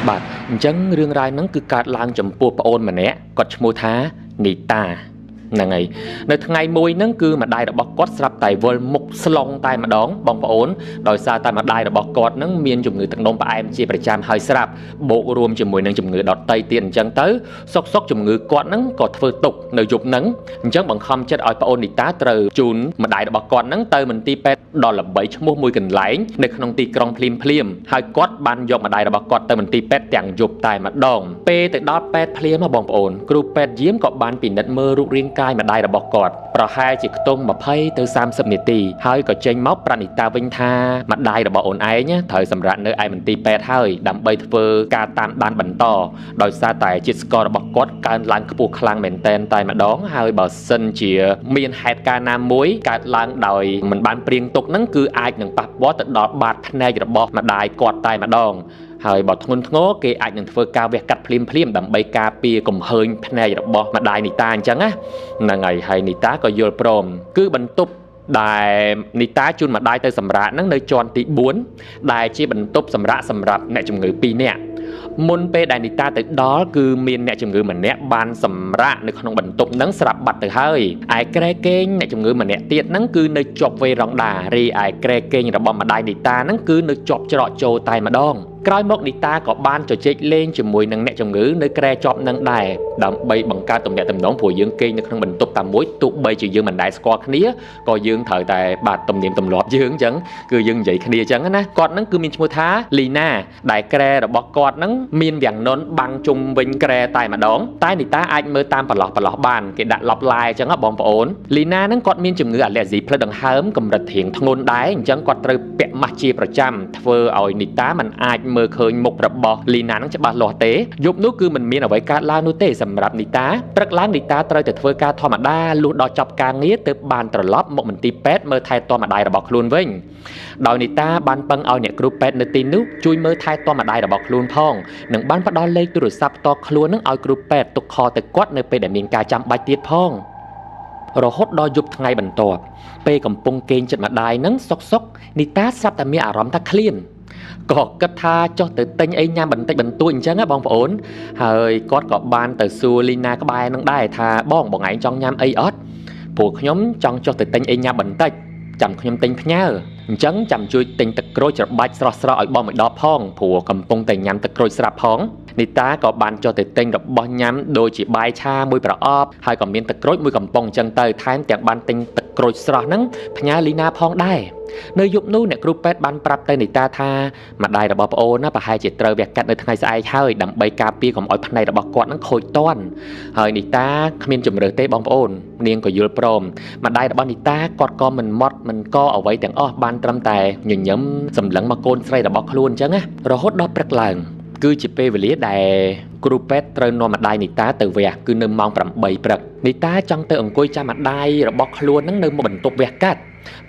បាទអញ្ចឹងរឿងរ៉ាវហ្នឹងគឺកើតឡើងចំពោះប្អូនម្នាក់គាត់ឈ្មោះថានីតាហ្នឹងហើយនៅថ្ងៃមួយហ្នឹងគឺម្ដាយរបស់គាត់ស្រាប់តែវិលមុខស្លុងតែម្ដងបងប្អូនដោយសារតែម្ដាយរបស់គាត់ហ្នឹងមានជំងឺទឹកនោមផ្អែមជាប្រចាំហើយស្រាប់បូករួមជាមួយនឹងជំងឺដតៃទៀតអញ្ចឹងទៅសុកជំងឺគាត់ហ្នឹងក៏ធ្វើទុកនៅយប់ហ្នឹងអញ្ចឹងបង្ខំចិត្តឲ្យប្អូននីតាត្រូវជូនម្ដាយរបស់គាត់ហ្នឹងទៅមន្ទីរពេទ្យដ៏ល្បីឈ្មោះមួយកន្លែងនៅក្នុងទីក្រុងភ្លាមហើយគាត់បានយកម្ដាយរបស់គាត់ទៅមន្ទីរពេទ្យទាំងយប់តែម្ដងពេលទៅដល់ពេទ្យភ្លាមបងប្អូនគ្រូពេទ្យយាមក៏បានពិនិត្យមើលរូបរាងកាយម្ដាយរបស់គាត់ប្រហែលជាខ្ទង់20ទៅ30នាទីហើយក៏ចេញមកប្រាប់នីតាវិញថាម្ដាយរបស់អូនឯងត្រូវសម្រាកនៅឯមន្ទីរពេទ្យហើយដើម្បីធ្វើការតាមដានបន្តដោយសារតែជាតិស្កររបស់គាត់កើនឡើងខ្ពស់ខ្លាំងមែនទែនតែម្ដងហើយបើសិនជាមានហេតុការណ៍ណាមួយកើតឡើងដោយមិនបានព្រៀងទុកហ្នឹងគឺអាចនឹងប៉ះពាល់ទៅដល់បាតភ្នែករបស់ម្ដាយគាត់តែម្ដងហើយបើធ្ងន់ធ្ងរគេអាចនឹងធ្វើការវះកាត់ភ្លាមដើម្បីការពារកំហើញភ្នែករបស់ម្ដាយនីតាអញ្ចឹងណាហ្នឹងហើយនីតាក៏យល់ព្រមគឺបន្ទប់ដែលនីតាជូនម្ដាយទៅសម្រាកហ្នឹងនៅជាន់ទី4ដែលជាបន្ទប់សម្រាប់អ្នកជំងឺ2នាក់មុនពេលដែលនីតាទៅដល់គឺមានអ្នកជំងឺម្នាក់បានសម្រាកនៅក្នុងបន្ទប់ហ្នឹងស្រាប់បាត់ទៅហើយឯក្រែគេងអ្នកជំងឺម្នាក់ទៀតហ្នឹងគឺនៅជាប់វេរ៉ង់ដារីឯក្រែគេងរបស់ម្ដាយនីតាហ្នឹងគឺនៅជាប់ច្រកចូលតែម្ដងក្រោយមកនីតាក៏បានជជែកលេងជាមួយនឹងអ្នកជំងឺនៅក្រែជាប់នឹងដែរដើម្បីបង្កើតទំនាក់ទំនងព្រោះយើងគេងនៅក្នុងបន្ទប់តែមួយទោះបីជាយើងមិនដែលស្គាល់គ្នាក៏យើងត្រូវតែបាទទំនៀមទម្លាប់យើងអញ្ចឹងគឺយើងនិយាយគ្នាអញ្ចឹងណាគាត់ហ្នឹងគឺមានឈ្មោះថាលីណាដែលក្រែរបស់គាត់ហ្នឹងមានវាំងននបាំងជុំវិញក្រែតែម្ដងតែនីតាអាចមើលតាមប្រឡោះបានគេដាក់ឡប់ឡាយអញ្ចឹងបងប្អូនលីណាហ្នឹងគាត់មានជំងឺអាឡែហ្ស៊ីផ្លិតដង្ហើមកម្រិតរៀងធ្ងន់ដែរអញ្ចឹងគាត់ត្រូវពាក់ម៉ាស់ជាប្រចាំធ្វើឲ្យនីតាមិនអាចមើលឃើញមុខរបស់លីណានឹងច្បាស់លាស់ទេយប់នោះគឺមិនមានអ្វីកើតឡើងនោះទេសម្រាប់នីតាព្រឹកឡើងនីតាត្រូវតែធ្វើការធម្មតាលុះដល់ចប់ការងារទើបបានត្រឡប់មកមន្ទីរពេទ្យមើលថែទាំម្ដាយរបស់ខ្លួនវិញដោយនីតាបានពឹងឲ្យអ្នកគ្រូពេទ្យនៅទីនោះជួយមើលថែទាំម្ដាយរបស់ខ្លួនផងនិងបានផ្ដល់លេខទូរស័ព្ទផ្ទាល់ខ្លួននឹងឲ្យគ្រូពេទ្យទុកខទៅគាត់នៅពេលដែលមានការចាំបាច់ទៀតផងរហូតដល់យប់ថ្ងៃបន្ទាប់ពេលកំពុងគេងចិត្តម្ដាយនឹងសុកនីតាស្រាប់តែមានអារម្មណ៍ថាឃ្លានក៏គិតថាចុះទៅទិញអីញ៉ាំបន្តិចបន្តួចអញ្ចឹងណាបងប្អូនហើយគាត់ក៏បានទៅសួរលីណាក្បែរនឹងដែរថាបងឯងចង់ញ៉ាំអីអត់ព្រោះខ្ញុំចង់ចុះទៅទិញអីញ៉ាំបន្តិចចាំខ្ញុំទិញផ្ញើអញ្ចឹងចាំជួយទិញទឹកក្រូចច្របាច់ស្រស់ឲ្យបងមួយដបផងព្រោះកំពុងតែញ៉ាំទឹកក្រូចស្រាប់ផងនីតាក៏បានចុះទៅទិញរបស់ញ៉ាំដូចជាបាយឆាមួយប្រអប់ហើយក៏មានទឹកក្រូចមួយកំប៉ុងអញ្ចឹងទៅថែមទាំងបានទិញទឹកក្រូចស្រស់ហ្នឹងផ្ញើលីណាផងដែរនៅយប់នោះអ្នកគ្រូពេទ្យបានប្រាប់ទៅនីតាថាម្ដាយរបស់ប្អូនណាប្រហែលជាត្រូវវះកាត់នៅថ្ងៃស្អែកហើយដើម្បីការពារកុំឲ្យភ្នែករបស់គាត់នឹងខូចតន់ហើយនីតាគ្មានជំរឿទេបងប្អូននាងក៏យល់ព្រមម្ដាយរបស់នីតាគាត់ក៏មិនម៉ត់មិនកអ្វីទាំងអស់បានត្រឹមតែញញឹមសម្លឹងមកកូនស្រីរបស់ខ្លួនអញ្ចឹងណារហូតដល់ព្រឹកឡើងគឺជាពេលវេលាដែលគ្រូពេទ្យត្រូវនាំម្ដាយនីតាទៅវះគឺនៅម៉ោង8ព្រឹកនីតាចង់ទៅអង្គុយចាំម្ដាយរបស់ខ្លួននឹងនៅបន្ទប់វះកាត់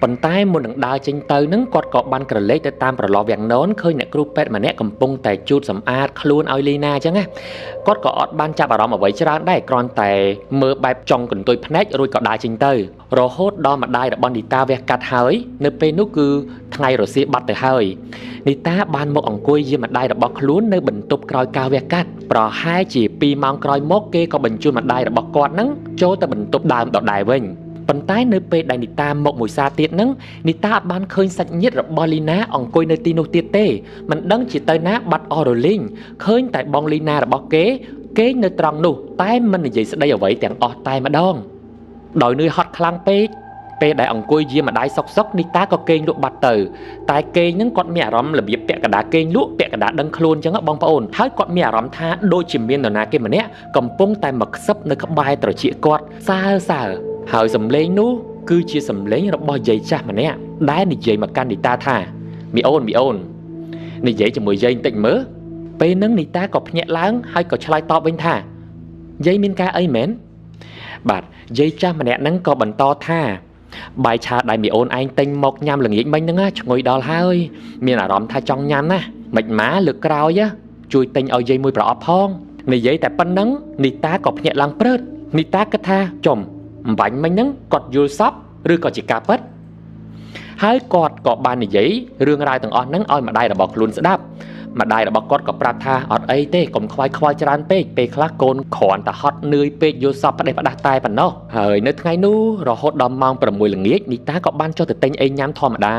ប៉ុន្តែមុននឹងដើរចេញទៅនឹងគាត់ក៏បានក្រឡេកទៅតាមប្រឡោះវាំងននឃើញអ្នកគ្រូពេទ្យម្នាក់កំពុងតែជូតសម្អាតខ្លួនឲ្យលីណាអញ្ចឹងណាគាត់ក៏អត់បានចាប់អារម្មណ៍អ្វីច្រើនដែរគ្រាន់តែមើលបែបចង់កន្ទុយភ្នែករួចក៏ដើរចេញទៅរហូតដល់ម្ដាយរបស់នីតាវះកាត់ហើយនៅពេលនោះគឺថ្ងៃរសៀលបាត់ទៅហើយនីតាបានមកអង្គុយយាមម្ដាយរបស់ខ្លួននៅបន្ទប់ក្រោយការវះកាត់ប្រហែលជា2ម៉ោងក្រោយមកគេក៏បញ្ជូនម្ដាយរបស់គាត់នឹងចូលទៅបន្ទប់ដើមដដែលវិញប៉ុន្តែនៅពេលដែលនីតាមកមួយសារទៀតហ្នឹងនីតាអត់បានឃើញសាច់ញាតិរបស់លីណាអង្គុយនៅទីនោះទៀតទេមិនដឹងជាទៅណាបាត់អស់រលីងឃើញតែបងលីណារបស់គេនៅត្រង់នោះតែមិននិយាយស្ដីអ្វីទាំងអស់តែម្ដងដោយនឿយហត់ខ្លាំងពេកពេលដែលអង្គុយយាមម្ដាយសុកនីតាក៏គេងលក់បាត់ទៅតែគេងហ្នឹងគាត់មានអារម្មណ៍របៀបពាក់កណ្ដាលគេងលក់ពាក់កណ្ដាលដឹងខ្លួនអញ្ចឹងបងប្អូនហើយគាត់មានអារម្មណ៍ថាដូចជាមាននរណាគេម្នាក់កំពុងតែមកខ្សឹបនៅក្បែរត្រចៀកគាត់សើហើយសំឡេងនោះគឺជាសំឡេងរបស់យាយចាស់ម្នាក់ដែលនិយាយមកកាន់នីតាថាមីអូននិយាយជាមួយយាយបន្តិចមើលពេលហ្នឹងនីតាក៏ភ្ញាក់ឡើងហើយក៏ឆ្លើយតបវិញថាយាយមានការអីមែនបាទយាយចាស់ម្នាក់ហ្នឹងក៏បន្តថាបាយឆាដែលមីអូនឯងទិញមកញ៉ាំល្ងាចមិញហ្នឹងឈ្ងុយដល់ហើយមានអារម្មណ៍ថាចង់ញ៉ាំណាមិនម៉ាលើកក្រោយជួយទិញឲ្យយាយមួយប្រអប់ផងនិយាយតែប៉ុណ្្នឹងនីតាក៏ភ្ញាក់ឡើងព្រឺតនីតាគិតថាចំអំបញ្ញមិញហ្នឹងគាត់យល់សពឬក៏ជាការពិតហើយគាត់ក៏បាននិយាយរឿងរ៉ាវទាំងអស់ហ្នឹងឲ្យម្ដាយរបស់ខ្លួនស្ដាប់ ម្ដាយរបស់គាត់ក៏ប្រាប់ថាអត់អីទេកុំខ្វាយខ្វល់ច្រើនពេកពេលខ្លះកូនគ្រាន់តែហត់នឿយពេកយល់សប្តិផ្ដាស់តែប៉ុណ្ណោះហើយនៅថ្ងៃនោះរហូតដល់ម៉ោង 6 ល្ងាចនីតាក៏បានចុះទៅទិញអីញ៉ាំធម្មតា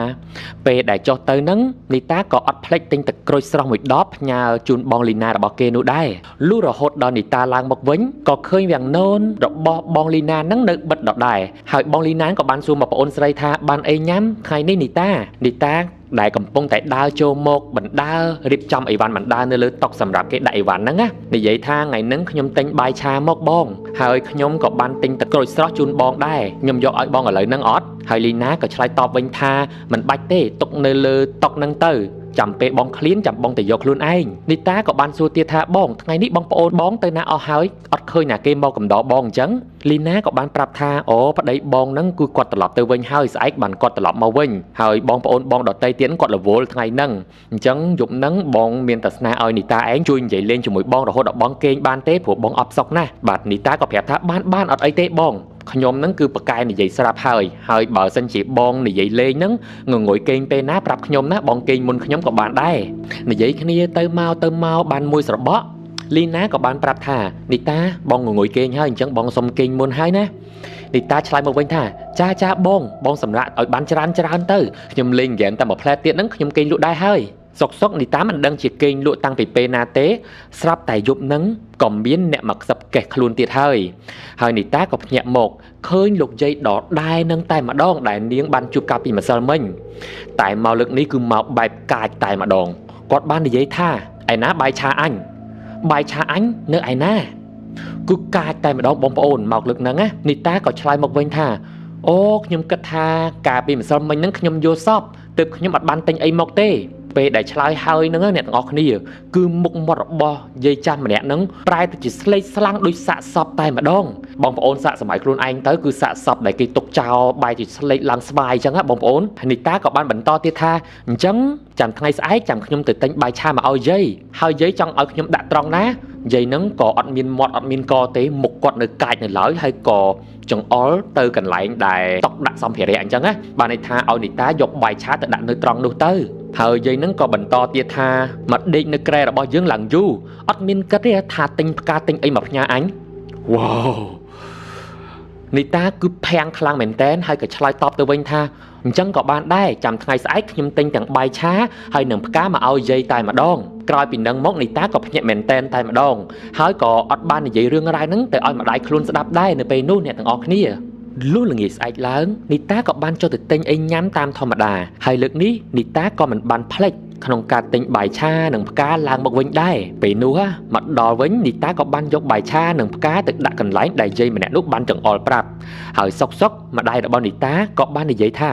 ពេលដែលចុះទៅហ្នឹងនីតាក៏អត់ភ្លេចទិញទឹកក្រូចស្រស់មួយដបផ្ញើជូនបងលីណារបស់គេនោះដែរលុះរហូតដល់នីតាឡើងមកវិញក៏ឃើញវាំងននរបស់បងលីណាហ្នឹងនៅបិទដដែលហើយបងលីណាក៏បានសួរមកប្អូនស្រីថាបានអីញ៉ាំថ្ងៃនេះនីតាដែលកំពុងតែដើរចូលមកបណ្ដើររៀបចំអីវ៉ាន់បណ្ដើរនៅលើតុសម្រាប់គេដាក់អីវ៉ាន់ហ្នឹងណានិយាយថាថ្ងៃហ្នឹងខ្ញុំទិញបាយឆាមកបងហើយខ្ញុំក៏បានទិញទឹកក្រូចស្រស់ជូនបងដែរខ្ញុំយកឲ្យបងឥឡូវហ្នឹងអត់ហើយលីណាក៏ឆ្លើយតបវិញថាមិនបាច់ទេទុកនៅលើតុហ្នឹងទៅចាំពេលបងឃ្លានចាំបងទៅយកខ្លួនឯងនីតាក៏បានសួរទៀតថាបងថ្ងៃនេះបងប្អូនបងទៅណាអស់ហើយអត់ឃើញណាគេមកកំដរបងអញ្ចឹងលីណាក៏បានប្រាប់ថាអូប្តីបងហ្នឹងគឺគាត់ត្រឡប់ទៅវិញហើយស្អែកបានគាត់ត្រឡប់មកវិញហើយបងប្អូនបងដតីទៀតគាត់រវល់ថ្ងៃហ្នឹងអញ្ចឹងយប់ហ្នឹងបងមានតែស្នើឲ្យនីតាឯងជួយនិយាយលេងជាមួយបងរហូតដល់បងគេងបានទេព្រោះបងអត់សុខណាស់បាទនីតាក៏ប្រាប់ថាបានអត់អីទេបងខ្ញុំហ្នឹងគឺប្រកែនិយាយស្រាប់ហើយបើសិនជាបងនិយាយលេងហ្នឹងងងុយគេងពេលណាប្រាប់ខ្ញុំណាបងគេងមុនខ្ញុំក៏បានដែរនិយាយគ្នាទៅមកបានមួយស្របក់លីណាក៏បានប្រាប់ថានីតាបងងងុយគេងហើយអញ្ចឹងបងសុំគេងមុនហើយណានីតាឆ្លើយមកវិញថាចាបងសម្រាប់ឲ្យបានច្រើនទៅខ្ញុំលេងហ្គេមតែមួយផ្លែទៀតហ្នឹងខ្ញុំគេងលក់ដែរហើយសុកនីតាមិនដឹងជាគេងលក់តាំងពីពេលណាទេស្រាប់តែយប់ហ្នឹងក៏មានអ្នកមកខ្សឹបកេះខ្លួនទៀតហើយនីតាក៏ភ្ញាក់មកឃើញលោកយាយដដែលនឹងតែម្ដងដែលនាងបានជួបកាលពីម្សិលមិញតែមកលើកនេះគឺមកបែបកាចតែម្ដងគាត់បាននិយាយថាឯណាបាយឆាអញនៅឯណាគឺកាចតែម្ដងបងប្អូនមកលើកហ្នឹងណានីតាក៏ឆ្លើយមកវិញថាអូខ្ញុំគិតថាកាលពីម្សិលមិញហ្នឹងខ្ញុំយល់សពទើបខ្ញុំអត់បានទិញអីមកទេពេលដែលឆ្លើយហើយហ្នឹងអ្នកទាំងអស់គ្នាគឺមុខមាត់របស់យាយចាស់ម្នាក់ហ្នឹងប្រែទៅជាស្លេកស្លាំងដូចសាកសពតែម្ដងបងប្អូនសាកសម័យខ្លួនឯងទៅគឺសាកសពដែលគេទុកចោលបែរជាស្លេកឡើងស្វាយអញ្ចឹងណាបងប្អូនហើយនីតាក៏បានបន្តទៀតថាអញ្ចឹងចាំថ្ងៃស្អែកចាំខ្ញុំទៅទិញបាយឆាមកឲ្យយាយហើយយាយចង់ឲ្យខ្ញុំដាក់ត្រង់ណាយាយហ្នឹងក៏អត់មានមាត់អត់មានកទេមុខគាត់នៅកាចនៅឡើយហើយក៏ចង្អុលទៅកន្លែងដែលតុកដាក់សម្ភារៈអញ្ចឹងណាបានន័យថាឲ្យនីតាយកបាយឆាទៅដាក់នៅត្រង់នោះទៅហើយយាយហ្នឹងក៏បន្តទៀតថាមកដេកនៅក្រែរបស់យើងឡើងយូរអត់មានគិតទេថាទិញផ្កាទិញអីមកផ្ញើអញវ៉ាវនីតាគឺភាំងខ្លាំងមែនតែនហើយក៏ឆ្លើយតបទៅវិញថាអញ្ចឹងក៏បានដែរចាំថ្ងៃស្អែកខ្ញុំទិញទាំងបាយឆាហើយនឹងផ្កាមកឲ្យយាយតែម្ដងក្រោយពីនឹងមកនីតាក៏ភ្ញាក់មែនតែនតែម្ដងហើយក៏អត់បាននិយាយរឿងរ៉ាវហ្នឹងទៅឲ្យម្ដាយខ្លួនស្ដាប់ដែរនៅពេលនោះអ្នកទាំងអស់គ្នាលុះល្ងាចស្អែកឡើងនីតាក៏បានចុះទៅទិញអីញ៉ាំតាមធម្មតាហើយលើកនេះនីតាក៏មិនបានភ្លេចក្នុងការទិញបាយឆានិងផ្កាឡើងមកវិញដែរពេលនោះមកដល់វិញនីតាក៏បានយកបាយឆានិងផ្កាទៅដាក់កន្លែងដែលយាយម្នាក់នោះបានចង្អុលប្រាប់ហើយសុកម្ដាយរបស់នីតាក៏បាននិយាយថា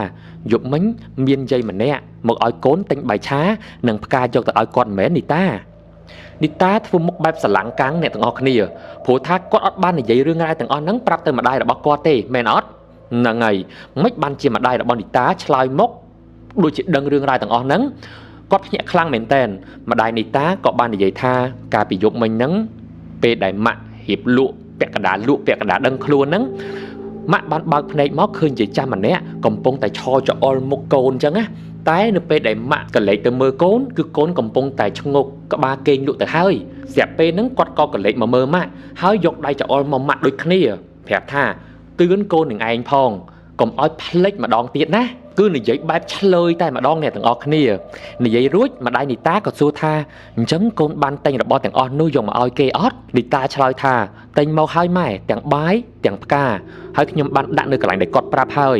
យប់មិញមានយាយម្នាក់មកឲ្យកូនទិញបាយឆានិងផ្កាយកទៅឲ្យគាត់មិនមែននីតាធ្វើមុខបែបស្រឡាំងកាំងអ្នកទាំងអស់គ្នាព្រោះថាគាត់អត់បាននិយាយរឿងរ៉ាវទាំងអស់ហ្នឹងប្រាប់ទៅម្ដាយរបស់គាត់ទេមែនអត់ហ្នឹងហើយមិនបានជាម្ដាយរបស់នីតាឆ្លើយមកដូចជាដឹងរឿងរ៉ាវទាំងអស់ហ្នឹងគាត់ភ្ញាក់ខ្លាំងមែនតែនម្ដាយនីតាក៏បាននិយាយថាកាលពីយប់មិញហ្នឹងពេលដែលម៉ាក់រៀបលក់ពាក់កណ្ដាលដឹងខ្លួនហ្នឹងម៉ាក់បានបើកភ្នែកមកឃើញជាចាស់ម្នាក់កំពុងតែឈរចអុលមុខកូនអញ្ចឹងណាតែនៅពេលដែលម៉ាក់កលេចទៅមើលកូនគឺកូនកំពុងតែឆ្ងុកក្បាលគេងលក់ទៅហើយស្រាប់ពេលហ្នឹងគាត់ក៏កលេចមកមើលម៉ាក់ហើយយកដៃចអុលមកម៉ាក់ដូចគ្នាប្រាប់ថាទឿនកូននឹងឯងផងកុំឲ្យភ្លេចម្ដងទៀតណាគឺនិយាយបែបឆ្លើយតែម្ដងអ្នកទាំងអស់គ្នានិយាយរួចម្ដាយនីតាក៏សួរថាអញ្ចឹងកូនបានទិញរបស់ទាំងអស់នោះយកមកឲ្យគេអត់នីតាឆ្លើយថាទិញមកហើយម៉ែទាំងបាយទាំងផ្កាហើយខ្ញុំបានដាក់នៅកន្លែងដែលគាត់ប្រាប់ហើយ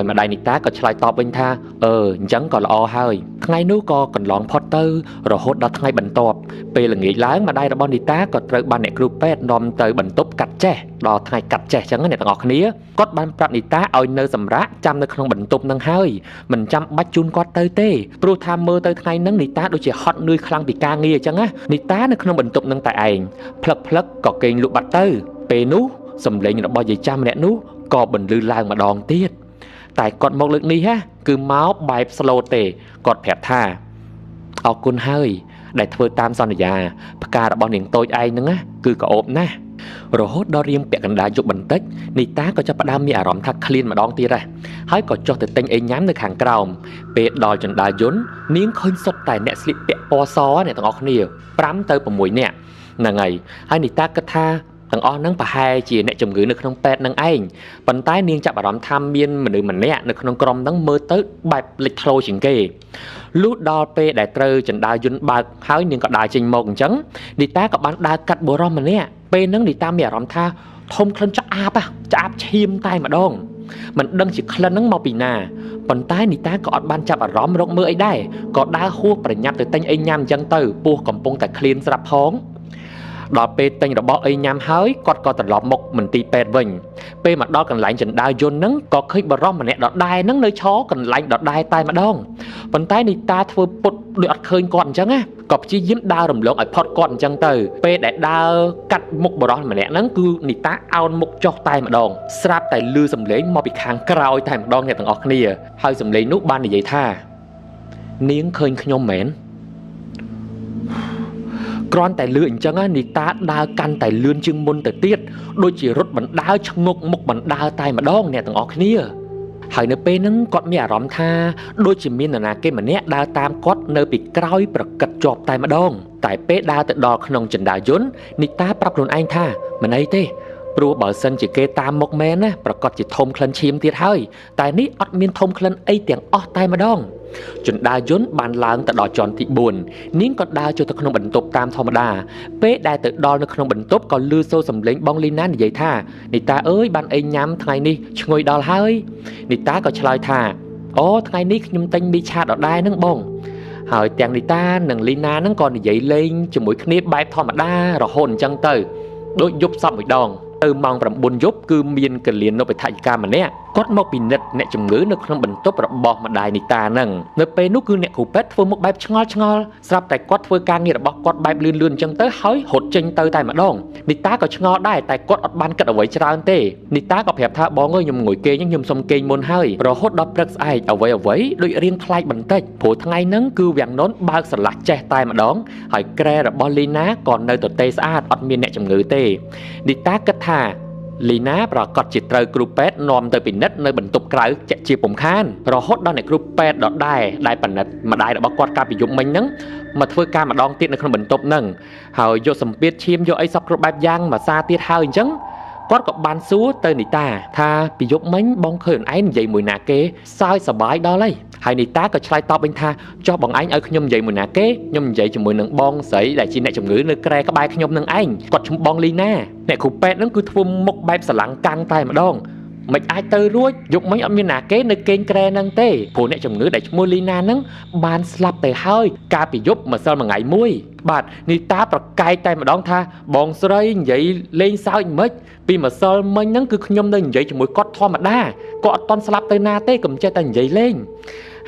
ម្ដាយនីតាក៏ឆ្លើយតបវិញថាអញ្ចឹងក៏ល្អហើយថ្ងៃនោះក៏កន្លងផុតទៅរហូតដល់ថ្ងៃបន្ទាប់ពេលល្ងាចឡើងម្ដាយរបស់នីតាក៏ត្រូវបានអ្នកគ្រូពេទ្យនាំទៅបន្ទប់កាត់ចេះដល់ថ្ងៃកាត់ចេះអញ្ចឹងអ្នកទាំងអស់គ្នាគាត់បានប្រាប់នីតាឲ្យនៅសម្រាប់ចាំនៅក្នុងបន្ទប់នឹងហើយមិនចាំបាច់ជូនគាត់ទៅទេព្រោះថាមើលទៅថ្ងៃហ្នឹងនីតាដូចជាហត់នឿយខ្លាំងពីការងារអញ្ចឹងណានីតានៅក្នុងបន្ទប់នឹងតែឯងផ្លឹកក៏គេងលក់បាត់ទៅពេលនោះសំឡេងរបស់យាយចាស់ម្នាក់នោះក៏បន្លឺឡើងម្ដងទៀតតែគាត់មកលើកនេះគឺមកបែបស្លូតទេគាត់ប្រាប់ថាអរគុណហើយ ដែលធ្វើតាមសន្យាផ្ការបស់នាងតូចឯងហ្នឹងណាគឺក៏អូបណាស់រហូតដល់រៀងពាក់កណ្ដាលយប់បន្តិចនីតាក៏ចាប់ផ្ដើមមានអារម្មណ៍ថាឃ្លានម្ដងទៀតដែរហើយក៏ចុះទៅទិញអីញ៉ាំនៅខាងក្រោមពេលដល់ចណ្ដាលយន្តនាងឃើញសុទ្ធតែអ្នកស្លៀកពាក់ពណ៌សអ្នកទាំងអស់គ្នា5ទៅ6នាក់ហ្នឹងហើយនីតាគិតថាទាំងអស់ហ្នឹងប្រហែលជាអ្នកជំងឺនៅក្នុងពេទ្យនឹងឯងប៉ុន្តែនាងចាប់អារម្មណ៍ថាមានមនុស្សម្នាក់នៅក្នុងក្រុមហ្នឹងមើលទៅបែបលេចធ្លោជាងគេលុះដល់ពេលដែលត្រូវចណ្ដាលយន្តបើកហើយនាងក៏ដើរចេញមកអញ្ចឹងនីតាក៏បានដើរកាត់បុរសម្នាក់ពេលហ្នឹងនីតាមានអារម្មណ៍ថាធំក្លិនឆ្អាបឈាមតែម្ដងមិនដឹងជាក្លិនហ្នឹងមកពីណាប៉ុន្តែនីតាក៏អត់បានចាប់អារម្មណ៍រកមើលអីដែរក៏ដើរហួសប្រញាប់ទៅទិញអីញ៉ាំអញ្ចឹងទៅពោះកំពុងតែឃ្លានស្រាប់ផងដល់ពេលទិញរបស់អីញ៉ាំហើយគាត់ក៏ត្រឡប់មកមន្ទីរពេទ្យវិញពេលមកដល់កន្លែងចណ្ដាលយន្តហ្នឹងក៏ឃើញបរិសម្នាក់ដដែលហ្នឹងនៅឈរកន្លែងដដែលតែម្ដងប៉ុន្តែនីតាធ្វើពុតដូចអត់ឃើញគាត់អញ្ចឹងណាក៏ព្យាយាមដើររំលងឲ្យផុតគាត់អញ្ចឹងទៅពេលដែលដើរកាត់មុខបរិសម្នាក់ហ្នឹងគឺនីតាអោនមុខចុះតែម្ដងស្រាប់តែឮសំឡេងមកពីខាងក្រោយតែម្ដងអ្នកទាំងអស់គ្នាហើយសំឡេងនោះបាននិយាយថានាងឃើញខ្ញុំមែនគ្រាន់តែលឺអញ្ចឹងនីតាដើរកាន់តែលឿនជាងមុនទៅទៀតដូចជារត់បណ្ដើរឆ្ងុកមុខបណ្ដើរតែម្ដងអ្នកទាំងអស់គ្នាហើយនៅពេលហ្នឹងគាត់មានអារម្មណ៍ថាដូចជាមាននរណាគេម្នាក់ដើរតាមគាត់នៅពីក្រោយប្រកិតជាប់តែម្ដងតែពេលដើរទៅដល់ក្នុងចណ្ដាលយន្តនីតាប្រាប់ខ្លួនឯងថាមិនអីទេព្រោះបើសិនជាគេតាមមកមែនណាប្រកាសជាធំក្លិនឈាមទៀតហើយតែនេះអត់មានធំក្លិនអីទាំងអស់តែម្ដងចណ្ដាលយន្តបានឡើងទៅដល់ជាន់ទី4នាងក៏ដើរចូលទៅក្នុងបន្ទប់តាមធម្មតាពេលដែលទៅដល់នៅក្នុងបន្ទប់ក៏ឮសូរសំឡេងបងលីណានិយាយថានីតាអើយបានអីញ៉ាំថ្ងៃនេះឈ្ងុយដល់ហើយនីតាក៏ឆ្លើយថាអូថ្ងៃនេះខ្ញុំទិញមីឆាដដែលហ្នឹងបងហើយទាំងនីតានិងលីណាហ្នឹងក៏និយាយលេងជាមួយគ្នាបែបធម្មតារហូតអញ្ចឹងទៅដូចយប់សពមួយដងទៅម៉ោង9យប់គឺមានកលៀននៅបេថយិកាម្នាក់គាត់មកពិនិត្យអ្នកជំងឺនៅក្នុងបន្ទប់របស់ម្ដាយនីតាហ្នឹងនៅពេលនោះគឺអ្នកគ្រូពេទ្យធ្វើមុខបែបឆ្ងល់ស្រាប់តែគាត់ធ្វើការងាររបស់គាត់បែបលឿនអញ្ចឹងទៅហើយរត់ចេញទៅតែម្ដងនីតាក៏ឆ្ងល់ដែរតែគាត់អត់បានគិតអ្វីច្រើនទេនីតាក៏ប្រាប់ថាបងអើយខ្ញុំងុយគេងខ្ញុំសុំគេងមុនហើយរហូតដល់ព្រឹកស្អែកអ្វីដូចរៀងថ្លៃបន្តិចព្រោះថ្ងៃហ្នឹងគឺវាំងននបើកស្រឡះចេះតែម្ដងហើយក្រែរបស់លីណាក៏នៅទទេស្អាតអត់មានអ្នកជំងឺទេនីតាគិតថាលីណាប្រកាសជាត្រូវគ្រូពេទ្យនាំទៅពិនិត្យនៅបន្ទប់ក្រៅជាពុំខានរហូតដល់អ្នកគ្រូពេទ្យដដែលពិនិត្យម្ដាយរបស់គាត់កាលពីយប់មិញហ្នឹងមកធ្វើការម្ដងទៀតនៅក្នុងបន្ទប់ហ្នឹងហើយយកសម្ពាធឈាមយកអីសពគ្រប់បែបយ៉ាងមកសាទៀតហើយអញ្ចឹងគាត់ក៏បានសួរទៅនីតាថាពីយប់មិញបងឃើញឯងនិយាយមួយណាគេសើចសប្បាយដល់ហើយនីតាក៏ឆ្លើយតបវិញថាចុះបងឯងឲ្យខ្ញុំនិយាយមួយណាគេខ្ញុំនិយាយជាមួយនឹងបងស្រីដែលជាអ្នកជំងឺនៅក្រែក្បែរខ្ញុំនឹងឯងគាត់ឈ្មោះបងលីណាអ្នកគ្រូពេទ្យហ្នឹងគឺធ្វើមុខបែបស្រឡាំងកាន់តែម្ដងមិនអាចទៅរួចយប់មិញអត់មានណាគេនៅគេងក្រែហ្នឹងទេព្រោះអ្នកជំងឺដែលឈ្មោះលីណាហ្នឹងបានស្លាប់ទៅហើយកាលពីយប់ម្សិលមួយថ្ងៃមួយបាទនីតាប្រកែកតែម្ដងថាបងស្រីនិយាយលេងសើចមិនពីម្សិលមិញហ្នឹងគឺខ្ញុំនៅនិយាយជាមួយគាត់ធម្មតាគាត់អត់តន់ស្លាប់ទៅណាទេកុំចេះតែនិយាយលេង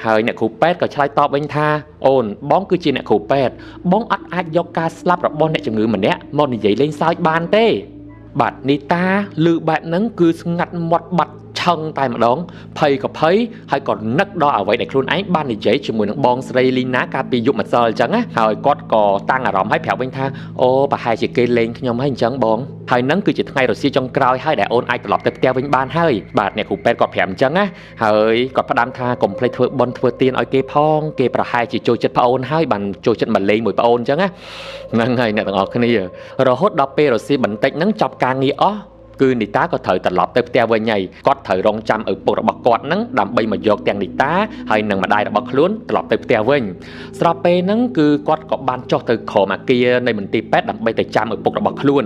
ហើយអ្នកគ្រូពេទ្យក៏ឆ្លើយតបវិញថាអូនបងគឺជាអ្នកគ្រូពេទ្យបងអត់អាចយកការស្លាប់របស់អ្នកជំងឺម្នាក់មកនិយាយលេងសើចបានទេបាទនីតាឮបែបហ្នឹងគឺស្ងាត់មាត់បាត់ឆឹងតែម្ដងភ័យក៏ភ័យហើយក៏នឹកដល់អ្វីដែលខ្លួនឯងបាននិយាយជាមួយនឹងបងស្រីលីណាកាលពីយប់ម្សិលអញ្ចឹងណាហើយគាត់ក៏តាំងអារម្មណ៍ឲ្យប្រាប់វិញថាអូប្រហែលជាគេលេងខ្ញុំហើយអញ្ចឹងបងហើយនឹងគឺជាថ្ងៃរសៀលចុងក្រោយហើយដែលអូនអាចត្រឡប់ទៅផ្ទះវិញបានហើយបាទអ្នកគ្រូពេទ្យគាត់ប្រាប់អញ្ចឹងណាហើយគាត់ផ្ដាំថាកុំភ្លេចធ្វើបុណ្យធ្វើទានឲ្យគេផងគេប្រហែលជាចូលចិត្តប្អូនហើយបានចូលចិត្តមកលេងមួយប្អូនអញ្ចឹងណាហ្នឹងហើយអ្នកទាំងអស់គ្នារហូតដល់ពេលរសៀលបន្តិចហ្នឹងចប់ការងារអស់គឺនីតាក៏ត្រូវត្រឡប់ទៅផ្ទះវិញហើយគាត់ត្រូវរងចាំឪពុករបស់គាត់ហ្នឹងដើម្បីមកយកទាំងនីតាហើយនិងម្ដាយរបស់ខ្លួនត្រឡប់ទៅផ្ទះវិញស្រាប់ពេលហ្នឹងគឺគាត់ក៏បានចុះទៅក្រោមអគារនៃមន្ទីរពេទ្យដើម្បីទៅចាំឪពុករបស់ខ្លួន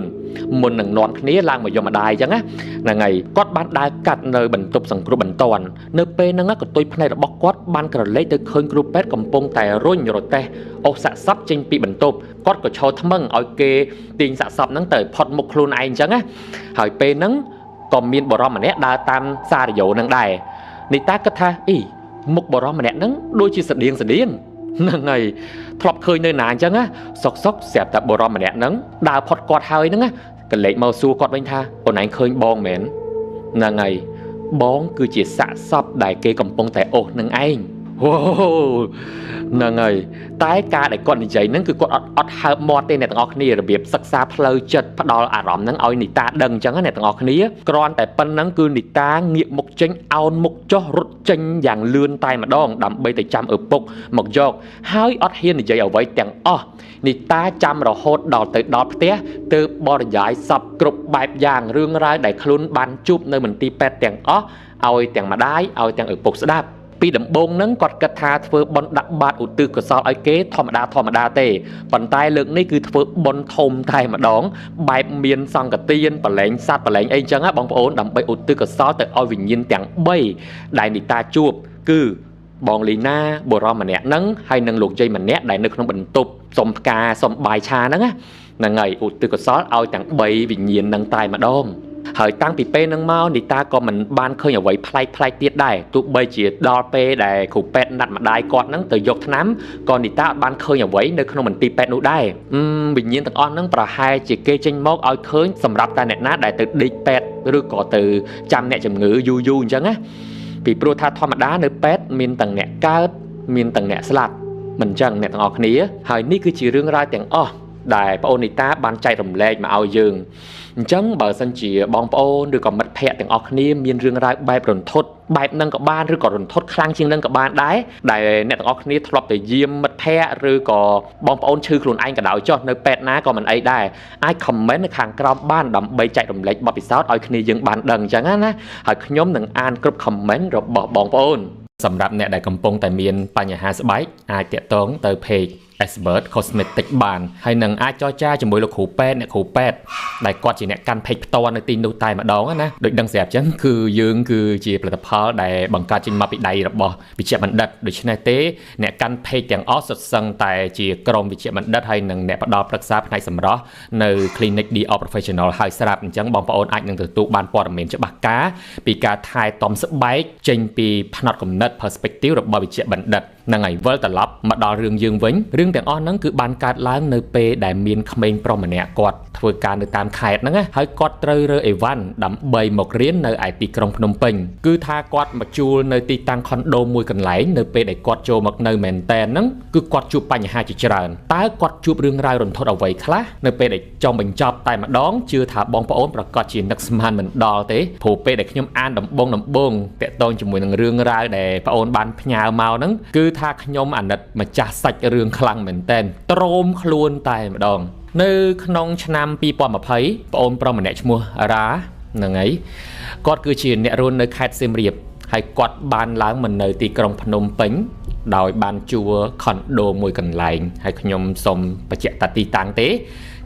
មុននឹងនាំគ្នាឡើងមកយកម្ដាយអញ្ចឹងណាហ្នឹងហើយគាត់បានដើរកាត់នៅបន្ទប់សង្គ្រោះបន្ទាន់នៅពេលហ្នឹងក៏ទុយភ្នែករបស់គាត់បានក្រឡេកទៅឃើញគ្រូពេទ្យកំពុងតែរុញរទេះអូសសាក់សពចេញពីបន្ទប់គាត់ក៏ឈរថ្មឹងឲ្យគេទាញសាក់សពហ្នឹងទៅផុតមុខខ្លួនឯងអញ្ចឹងណាហើយពេលហ្នឹងក៏មានបរិសម្នាក់ដើរតាមសារយោហ្នឹងដែរនីតាគិតថាមុខបរិសម្នាក់ហ្នឹងដូចជាស្តៀងហ្នឹងហើយធ្លាប់ឃើញនៅណាអញ្ចឹងណាសុកស្រាប់តែបរិសម្នាក់ហ្នឹងដើរផុតគាត់ហើយហ្នឹងណាក៏លេចមកសួរគាត់វិញថាអូនឯងឃើញបងមែនហ្នឹងហើយបងគឺជាសាក់សពដែលគេកំពុងតែអូសនឹងឯង ហ្នឹងហើយតែការដែលគាត់និយាយហ្នឹងគឺគាត់អត់ហើបមាត់ទេអ្នកទាំងអស់គ្នារបៀបសិក្សាផ្លូវចិត្តផ្ដល់អារម្មណ៍ហ្នឹងឲ្យនីតាដឹងអញ្ចឹងអ្នកទាំងអស់គ្នាគ្រាន់តែប៉ុណ្្នឹងគឺនីតាងាកមុខចេញអោនមុខចុះរត់ចេញយ៉ាងលឿនតែម្ដងដើម្បីទៅចាំឪពុកមកយកហើយអត់ហ៊ាននិយាយអ្វីទាំងអស់នីតាចាំរហូតដល់ទៅដល់ផ្ទះទើបបរិយាយសពគ្រប់បែបយ៉ាងរឿងរ៉ាវដែលខ្លួនបានជួបនៅមន្ទីរពេទ្យទាំងអស់ឲ្យទាំងម្ដាយឲ្យទាំងឪពុកស្ដាប់ពីដំបូងហ្នឹងគាត់គិតថាធ្វើបុណ្យដាក់បាតឧទ្ទិសកុសលឲ្យគេធម្មតាទេប៉ុន្តែលើកនេះគឺធ្វើបុណ្យធំតែម្ដងបែបមានសង្ឃទានបលែងសัตว์បលែងអីចឹងណាបងប្អូនដើម្បីឧទ្ទិសកុសលទៅឲ្យវិញ្ញាណទាំង3ដែលនីតាជួបគឺបងលីណាបុរសម្នាក់ហ្នឹងហើយនឹងលោកយាយម្នាក់ដែលនៅក្នុងបន្ទប់សុំផ្កាសុំបាយឆាហ្នឹងហ្នឹងហើយឧទ្ទិសកុសលឲ្យទាំង3វិញ្ញាណហ្នឹងតែម្ដងហើយតាំងពីពេលហ្នឹងមកនីតាក៏មិនបានឃើញអ្វីប្លែកទៀតដែរទោះបីជាដល់ពេលដែលគ្រូពេទ្យណាត់ម្ដាយគាត់ហ្នឹងទៅយកថ្នាំក៏នីតាអត់បានឃើញអ្វីនៅក្នុងមន្ទីរពេទ្យនោះដែរវិញ្ញាណទាំងអស់ហ្នឹងប្រហែលជាគេចេញមកឲ្យឃើញសម្រាប់តែអ្នកណាដែលទៅដេកពេទ្យឬក៏ទៅចាំអ្នកជំងឺយូរអញ្ចឹងណាពីព្រោះថាធម្មតានៅពេទ្យមានទាំងអ្នកកើតមានទាំងអ្នកស្លាប់មិនអញ្ចឹងអ្នកទាំងអស់គ្នាហើយនេះគឺជារឿងរ៉ាវទាំងអស់ដែលបងអូននីតាបានចែករំលែកមកឲ្យយើងអញ្ចឹងបើសិនជាបងប្អូនឬក៏មិត្តភ័ក្តិទាំងអស់គ្នាមានរឿងរ៉ាវបែបរន្ធត់បែបហ្នឹងក៏បានឬក៏រន្ធត់ខ្លាំងជាងហ្នឹងក៏បានដែរដែលអ្នកទាំងអស់គ្នាធ្លាប់ទៅយាមមិត្តភ័ក្តិឬក៏បងប្អូនឈឺខ្លួនឯងក៏ដោយចុះនៅពេទ្យណាក៏មិនអីដែរអាច comment នៅខាងក្រោមបានដើម្បីចែករំលែកបទពិសោធន៍ឲ្យគ្នាយើងបានដឹងអញ្ចឹងណាហើយខ្ញុំនឹងអានគ្រប់ comment របស់បងប្អូនសម្រាប់អ្នកដែលកំពុងតែមានបញ្ហាស្បែកអាចតាក់ទងទៅ page Expert Cosmetic បានហើយនឹងអាចចរចាជាមួយលោកគ្រូពេទ្យអ្នកគ្រូពេទ្យដែលគាត់ជាអ្នកកាន់ page ផ្ទាល់នៅទីនោះតែម្ដងណាដូចដឹងស្រាប់អញ្ចឹងគឺយើងគឺជាផលិតផលដែលបង្កើតចេញមកពីដៃរបស់វិជ្ជបណ្ឌិតដូច្នេះទេអ្នកកាន់ page ទាំងអស់សុទ្ធសឹងតែជាក្រុមវិជ្ជបណ្ឌិតហើយនឹងអ្នកផ្ដល់ប្រឹក្សាផ្នែកសម្រស់នៅ Clinic Dior Professional ហើយស្រាប់អញ្ចឹងបងប្អូនអាចនឹងទទួលបានព័ត៌មានច្បាស់ការពីការថែទាំស្បែកចេញពីផ្នត់គំនិត perspective របស់វិជ្ជបណ្ឌិតហ្នឹងហើយវិលត្រឡប់មកដល់រឿងយើងវិញរឿងទាំងអស់ហ្នឹងគឺបានកើតឡើងនៅពេលដែលមានក្មេងប្រុសម្នាក់គាត់ធ្វើការនៅតាមខេត្តហ្នឹងហើយគាត់ត្រូវរើអីវ៉ាន់ដើម្បីមករៀននៅឯទីក្រុងភ្នំពេញគឺថាគាត់មកជួលនៅទីតាំងខុនដូមួយកន្លែងនៅពេលដែលគាត់ចូលមកនៅមែនតែនហ្នឹងគឺគាត់ជួបបញ្ហាជាច្រើនតើគាត់ជួបរឿងរ៉ាវរន្ធត់អ្វីខ្លះនៅពេលដែលចង់បញ្ចប់តែម្ដងជឿថាបងប្អូនប្រកាសជានឹកស្មានមិនដល់ទេព្រោះពេលដែលខ្ញុំអានដំបងតាក់ទងជាមួយនឹងរឿងរ៉ាវដែលបងប្អូនបានផ្ញើមកហ្នឹងគឺថាខ្ញុំអាណិតម្ចាស់សាច់រឿងខ្លាំងមែនតែនទ្រោមខ្លួនតែម្ដងនៅក្នុងឆ្នាំ2020ប្អូនប្រុសម្នាក់ឈ្មោះរ៉ាហ្នឹងហើយគាត់គឺជាអ្នករស់នៅខេត្តសៀមរាបហើយគាត់បានឡើងមកនៅទីក្រុងភ្នំពេញដោយបានជួលខុនដូមួយកន្លែងហើយខ្ញុំសូមបញ្ជាក់តាទីតាំងទេ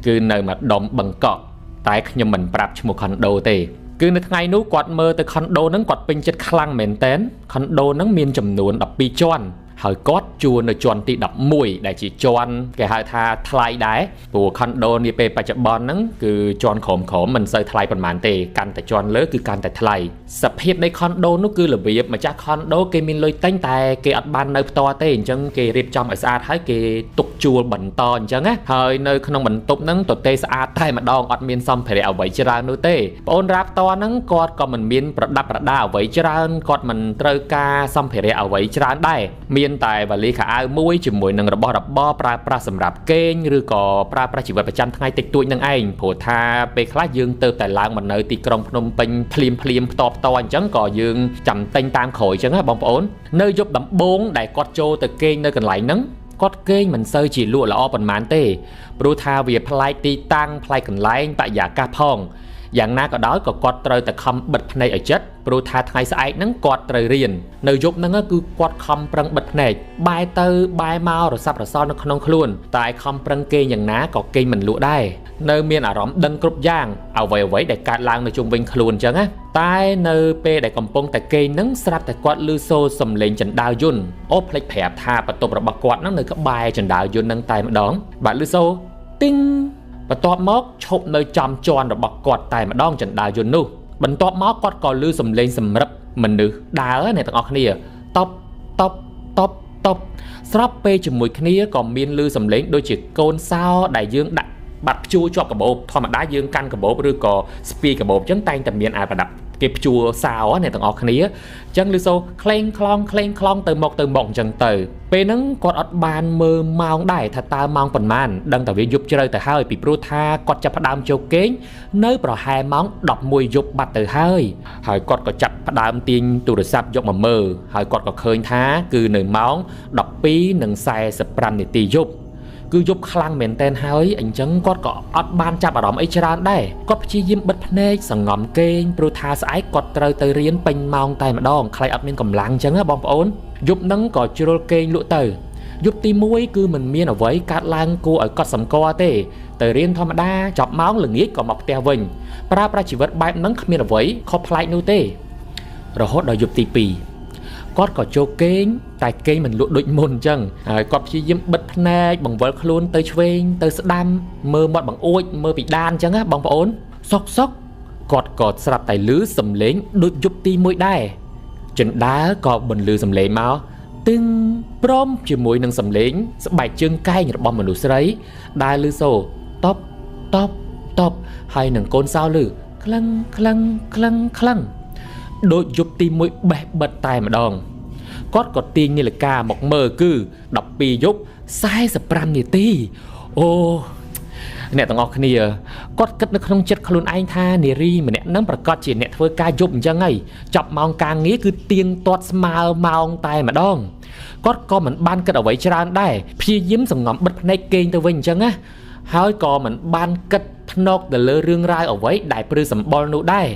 គឺនៅម្ដុំបឹងកក់តែខ្ញុំមិនប្រាប់ឈ្មោះខុនដូទេគឺនៅថ្ងៃនោះគាត់មើលទៅខុនដូហ្នឹងគាត់ពេញចិត្តខ្លាំងមែនតែនខុនដូហ្នឹងមានចំនួន12ជាន់ហើយគាត់ជួលនៅជាន់ទី11ដែលជាជាន់គេហៅថាថ្លៃដែរព្រោះខុនដូនាពេលបច្ចុប្បន្នហ្នឹងគឺជាន់ក្រោមមិនសូវថ្លៃប៉ុន្មានទេកាន់តែជាន់លើគឺកាន់តែថ្លៃសភាពនៃខុនដូនោះគឺរបៀបម្ចាស់ខុនដូគេមានលុយទិញតែគេអត់បាននៅផ្ទាល់ទេអញ្ចឹងគេរៀបចំឲ្យស្អាតហើយគេទុកជួលបន្តអញ្ចឹងណាហើយនៅក្នុងបន្ទប់ហ្នឹងទទេស្អាតតែម្ដងអត់មានសម្ភារៈអ្វីច្រើននោះទេបងអូនរ៉ាផ្ទាល់ហ្នឹងគាត់ក៏មិនមានប្រដាប់ប្រដាអ្វីច្រើនគាត់មិនត្រូវការសម្ភារៈអ្វីច្រើនដែរមានតែវ៉ាលីខោអាវមួយជាមួយនឹងរបស់របរប្រើប្រាស់សម្រាប់គេងឬក៏ប្រើប្រាស់ជីវិតប្រចាំថ្ងៃតិចតួចនឹងឯងព្រោះថាពេលខ្លះយើងទៅតែឡើងមកនៅទីក្រុងភ្នំពេញភ្លាមផ្ទាល់អញ្ចឹងក៏យើងចាំទិញតាមក្រោយអញ្ចឹងណាបងប្អូននៅយប់ដំបូងដែលគាត់ចូលទៅគេងនៅកន្លែងហ្នឹងគាត់គេងមិនសូវជាលក់ល្អប៉ុន្មានទេព្រោះថាវាប្លែកទីតាំងប្លែកកន្លែងបរិយាកាសផងយ៉ាងណាក៏ដោយក៏គាត់ត្រូវតែខំបិទភ្នែកឲ្យជិតព្រោះថាថ្ងៃស្អែកហ្នឹងគាត់ត្រូវរៀននៅយប់ហ្នឹងគឺគាត់ខំប្រឹងបិទភ្នែកបែរទៅបែរមករស័ព្ទរសល់នៅក្នុងខ្លួនតែខំប្រឹងគេងយ៉ាងណាក៏គេងមិនលក់ដែរនៅមានអារម្មណ៍ដឹងគ្រប់យ៉ាងអ្វីដែលកើតឡើងនៅជុំវិញខ្លួនអញ្ចឹងណាតែនៅពេលដែលកំពុងតែគេងហ្នឹងស្រាប់តែគាត់ឮសូរសំឡេងចណ្ដាលយន្តអូភ្លេចប្រាប់ថាបន្ទប់របស់គាត់ហ្នឹងនៅក្បែរចណ្ដាលយន្តហ្នឹងតែម្ដងបាទឮសូរទីងបន្ទាប់មកឈប់នៅចំជាន់របស់គាត់តែម្ដងចណ្ដាលយន្តនោះបន្ទាប់មកគាត់ក៏ឮសំឡេងសម្រឹបមនុស្សដើរអ្នកទាំងអស់គ្នាតបស្របពេលជាមួយគ្នាក៏មានឮសំឡេងដូចជាកូនសោដែលយើងដាក់បាត់ព្យួរជាប់កាបូបធម្មតាយើងកាន់កាបូបឬក៏ស្ពីកាបូបអញ្ចឹងតែងតែមានអាប្រដាប់ គេព្យួរសោអ្នកទាំងអស់គ្នាអញ្ចឹងលឺសូក្លែងខ្លងទៅមកអញ្ចឹងទៅពេលហ្នឹងគាត់អត់បានមើលម៉ោងដែរថាតើម៉ោងប៉ុន្មានដឹងតែវាយប់ជ្រៅទៅហើយពីព្រោះថាគាត់ចាប់ផ្ដើមចូលគេងនៅប្រហែលម៉ោង11យប់បាត់ទៅហើយគាត់ក៏ចាប់ផ្ដើមទាញទូរស័ព្ទយកមកមើលហើយគាត់ក៏ឃើញថាគឺនៅម៉ោង12:45នាទីយប់គឺយប់ខ្លាំងមែនតែនហើយអញ្ចឹងគាត់ក៏អត់បានចាប់អារម្មណ៍អីច្រើនដែរគាត់ព្យាយាមបិទភ្នែកសង្ងំគេងព្រោះថាស្អែកគាត់ត្រូវទៅរៀនពេញម៉ោងតែម្ដងខ្លាចអត់មានកម្លាំងអញ្ចឹងណាបងប្អូនយប់ហ្នឹងក៏ជ្រុលគេងលក់ទៅយប់ទី1គឺមិនមានអ្វីកើតឡើងគួរឲ្យកត់សម្គាល់ទេទៅរៀនធម្មតាចប់ម៉ោងល្ងាចក៏មកផ្ទះវិញប្រើប្រាស់ជីវិតបែបហ្នឹងគ្មានអ្វីខុសប្លែកនោះទេរហូតដល់យប់ទី2គាត់ក៏ចូលគេងតែគេងមិនលក់ដូចមុនអញ្ចឹងហើយគាត់ព្យាយាមបិទភ្នែកបង្វិលខ្លួនទៅឆ្វេងទៅស្ដាំមើលមាត់បង្អួចមើលពីដានអញ្ចឹងណាបងប្អូនសុកគាត់ក៏ស្រាប់តែឮសំឡេងដូចយប់ទី1ដែរចិន្តាក៏បន្លឺសំឡេងមកទឹងព្រមជាមួយនឹងសំឡេងស្បែកជើងកែងរបស់មនុស្សស្រីដែលឮសូតបហើយនឹងកូនសោឮក្លឹងដូចយប់ទី1បេះបិទតែម្ដងគាត់ក៏ទាញនាฬิកាមកមើលគឺ12យប់45នាទីអូអ្នកទាំងអស់គ្នាគាត់គិតនៅក្នុងចិត្តខ្លួនឯងថានារីម្នាក់នឹងប្រកាសជាអ្នកធ្វើការយប់អញ្ចឹងហើយចាប់ម៉ោងការងារគឺទៀងទាត់ស្មើម៉ោងតែម្ដងគាត់ក៏មិនបានគិតអ្វីច្រើនដែរព្យាយាមសង្ងំបិទភ្នែកគេងទៅវិញអញ្ចឹងណាហើយក៏មិនបានគិតភ្នែកទៅលើរឿងរ៉ាវអ្វីដែលព្រឺសម្បុរនោះដែរ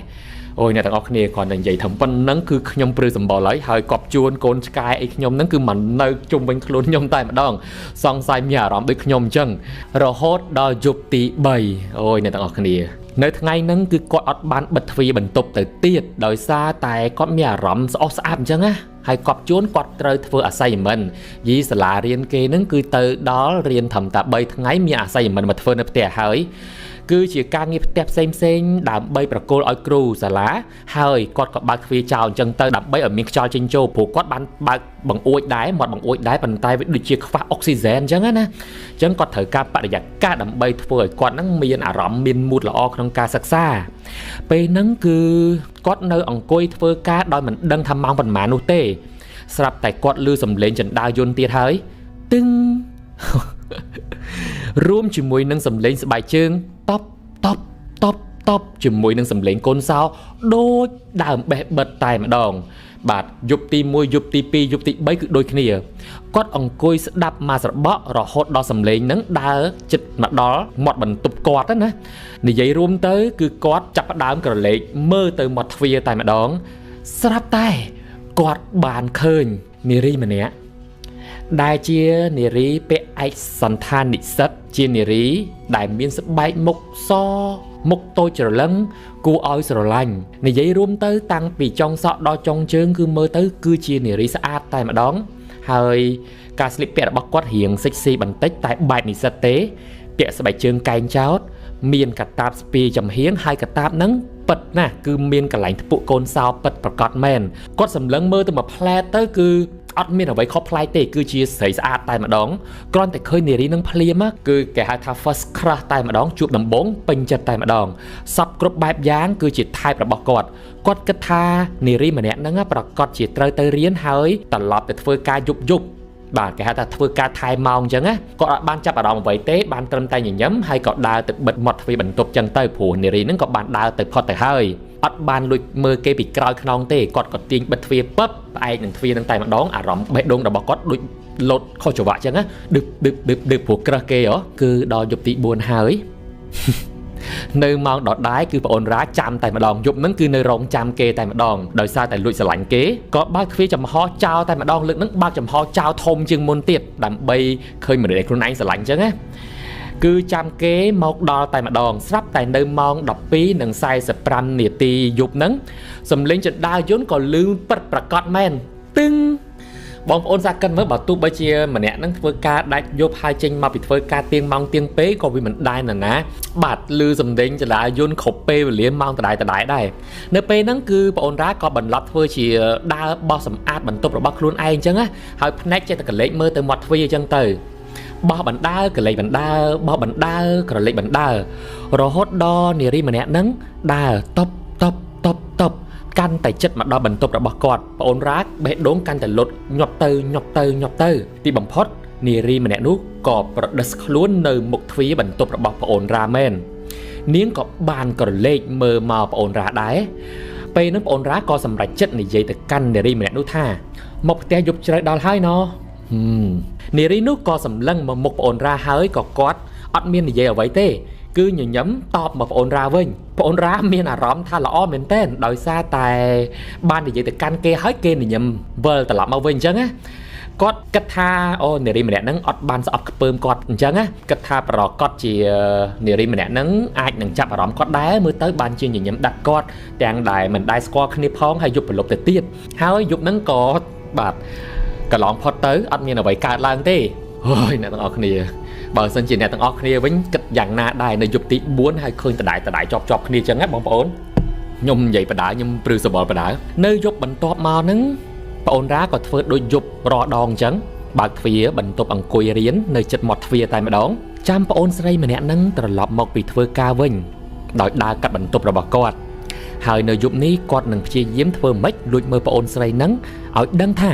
អូយអ្នកទាំងអស់គ្នាគ្រាន់តែនិយាយថាប៉ុណ្ណឹងគឺខ្ញុំព្រឺសម្បល់ហើយគាត់ជួនកូនឆ្កែអីខ្ញុំហ្នឹងគឺមិននៅជុំវិញខ្លួនខ្ញុំតែម្ដងសង្ស័យមានអារម្មណ៍ដូចខ្ញុំអញ្ចឹងរហូតដល់យប់ទី3អូយអ្នកទាំងអស់គ្នានៅថ្ងៃហ្នឹងគឺគាត់អត់បានបិទទ្វារបន្ទប់ទៅទៀតដោយសារតែគាត់មានអារម្មណ៍ស្អុះស្អាប់អញ្ចឹងណាហើយគាត់ជួនគាត់ត្រូវធ្វើ assignment យីសាលារៀនគេហ្នឹងគឺទៅដល់រៀនត្រឹមតែ3ថ្ងៃមាន assignment មកធ្វើនៅផ្ទះហើយគឺជាការងារផ្ទះផ្សេងដើម្បីប្រគល់ឲ្យគ្រូសាលាហើយគាត់ក៏បើកទ្វារចោលអញ្ចឹងទៅដើម្បីឲ្យមានខ្យល់ចេញចូលព្រោះគាត់បានបើកបង្អួចដែរមាត់បង្អួចដែរប៉ុន្តែវាដូចជាខ្វះអុកស៊ីហ្សែនអញ្ចឹងណាអញ្ចឹងគាត់ត្រូវការបរិយាកាសដើម្បីធ្វើឲ្យគាត់ហ្នឹងមានអារម្មណ៍មានមូដល្អក្នុងការសិក្សាពេលហ្នឹងគឺគាត់នៅអង្គុយធ្វើការដោយមិនដឹងថាម៉ោងប៉ុន្មាននោះទេស្រាប់តែគាត់ឮសំឡេងចណ្ដាលយន្តទៀតហើយទឹងរួមជាមួយនឹងសំឡេងស្បែកជើងតបជាមួយនឹងសំឡេងកូនសោដូចដើមបេះបិទតែម្ដងបាទយប់ទី1យប់ទី2យប់ទី3គឺដូចគ្នាគាត់អង្គុយស្ដាប់មកស្របក់រហូតដល់សំឡេងហ្នឹងដើរចិត្តមកដល់មាត់បន្ទប់គាត់ណានិយាយរួមទៅគឺគាត់ចាប់ផ្ដើមក្រឡេកមើលទៅមាត់ទ្វារតែម្ដងស្រាប់តែគាត់បានឃើញនារីម្នាក់ដែលជានារីពាក់ឯកសន្តាននិស្សិតជានារីដែលមានស្បែកមុខសមុខតូចច្រឡឹងគួរឲ្យស្រឡាញ់និយាយរួមទៅតាំងពីចុងសក់ដល់ចុងជើងគឺមើលទៅគឺជានារីស្អាតតែម្ដងហើយការស្លៀកពាក់របស់គាត់រៀងសិចស៊ីបន្តិចតែបែបនិស្សិតទេពាក់ស្បែកជើងកែងចោតមានកតាបស្ពាយចំហៀងហើយកតាបហ្នឹងពិតណាស់គឺមានកន្លែងធ្ពក់កូនសោពិតប្រកបមែនគាត់សម្លឹងមើលទៅមួយផ្លែតទៅគឺអត់មានអ្វីខុសប្លែកទេគឺជាស្រីស្អាតតែម្ដងគ្រាន់តែឃើញនារីនឹងភ្លាមគឺគេហៅថា first crush តែម្ដងជួបដំបូងពេញចិត្តតែម្ដងសពគ្រប់បែបយ៉ាងគឺជា type របស់គាត់គិតថានារីម្នាក់ហ្នឹងប្រកាសជាត្រូវទៅរៀនហើយត្រឡប់ទៅធ្វើការយប់បាទគេហៅថាធ្វើការថែម៉ោងអញ្ចឹងណាគាត់អត់បានចាប់អារម្មណ៍អ្វីទេបានត្រឹមតែញញឹមហើយក៏ដើរទៅបិទមាត់ទ្វារបន្ទប់អញ្ចឹងទៅព្រោះនារីហ្នឹងក៏បានដើរទៅផុតទៅហើយអត់បានលួចមើលគេពីក្រោយខ្នងទេគាត់ក៏ទាញបិទទ្វារពឹបផ្អែកនឹងទ្វារហ្នឹងតែម្ដងអារម្មណ៍បេះដូងរបស់គាត់ដូចលោតខុសច្រវាក់អញ្ចឹងណាឌឹបព្រោះក្រឹសគេគឺដល់យប់ទី4ហើយនៅម៉ោងដដែលគឺប្អូនរ៉ាចាំតែម្ដងយប់ហ្នឹងគឺនៅរងចាំគេតែម្ដងដោយសារតែលួចស្រឡាញ់គេក៏បើកទ្វារចំហចោលតែម្ដងលើកហ្នឹងបើកចំហចោលធំជាងមុនទៀតដើម្បីឃើញមនុស្សខ្លួនឯងស្រឡាញ់អញ្ចឹងណាគឺចាំគេមកដល់តែម្ដងស្រាប់តែនៅម៉ោង12:45នាទីយប់ហ្នឹងសំឡេងចណ្ដាលយន្តក៏លឺពិតប្រាកដមែនទឹងបងប្អូនសាកគិតមើលបើទោះបីជាម្នាក់ហ្នឹងធ្វើការដាច់យប់ហើយចេញមកពីធ្វើការទៀងម៉ោងទៀងពេកក៏វាមិនដែរណាបាទលឺសំឡេងចលាយន្តគ្រប់ពេលវេលាម៉ោងដដែលដែរនៅពេលហ្នឹងគឺបងអូនរ៉ាក៏បន្លប់ធ្វើជាដើរបោះសម្អាតបន្ទប់របស់ខ្លួនឯងអញ្ចឹងណាហើយភ្នែកចេះតែកលេចមើលទៅមាត់ទ្វារអញ្ចឹងទៅបោះបណ្ដើកលេចបណ្ដើបោះបណ្ដើក្រលេចបណ្ដើរហូតដល់នារីម្នាក់ហ្នឹងដើរតប កាន់តែចិត្តមកដល់បន្ទប់របស់គាត់ប្អូនរ៉ាបេះដូងកាន់តែលុតញាប់ទៅទីបំផុតនារីម្នាក់នោះក៏ប្រដិសខ្លួននៅមុខទ្វារបន្ទប់របស់ប្អូនរ៉ាមែននាងក៏បានក្រឡេកមើលមកប្អូនរ៉ាដែរពេលនោះប្អូនរ៉ាក៏សម្រេចចិត្តនិយាយទៅកាន់នារីម្នាក់នោះថាមកផ្ទះយប់ជ្រៅដល់ហើយណោះនារីនោះក៏សម្លឹងមកមុខប្អូនរ៉ាហើយក៏គាត់អត់មាននិយាយអ្វីទេគឺញញឹមតបមកប្អូនរ៉ាវិញប្អូនរ៉ាមានអារម្មណ៍ថាល្អមែនទែនដោយសារតែបាននិយាយទៅកាន់គេហើយគេញញឹមវិលត្រឡប់មកវិញអញ្ចឹងណាគាត់គិតថាអូនារីម្នាក់ហ្នឹងអត់បានស្អប់ខ្ពើមគាត់អញ្ចឹងណាគិតថាប្រកបជានារីម្នាក់ហ្នឹងអាចនឹងចាប់អារម្មណ៍គាត់ដែរមើលទៅបានជាញញឹមដាក់គាត់ទាំងដែលមិនដែរស្គាល់គ្នាផងហើយយប់ប្រឡប់ទៅទៀតហើយយប់ហ្នឹងក៏បាទកន្លងផុតទៅអត់មានអ្វីកើតឡើងទេអូយអ្នកទាំងអស់គ្នាបើសិនជាអ្នកទាំងអស់គ្នាវិញគិតយ៉ាងណាដែរនៅយប់ទី4ហើយឃើញតដែលជាប់គ្នាអញ្ចឹងណាបងប្អូនខ្ញុំនិយាយបដាខ្ញុំព្រឺសបល់បដានៅយប់បន្ទាប់មកហ្នឹងប្អូនរ៉ាក៏ធ្វើដូចយប់រដងអញ្ចឹងបើកទ្វារបន្ទប់អង្គុយរៀននៅជិតមាត់ទ្វារតែម្ដងចាំប្អូនស្រីម្នាក់ហ្នឹងត្រឡប់មកពីធ្វើការវិញដោយដើរកាត់បន្ទប់របស់គាត់ហើយនៅយប់នេះគាត់នឹងព្យាយាមធ្វើម៉េចលួចមើលប្អូនស្រីហ្នឹងឲ្យដឹងថា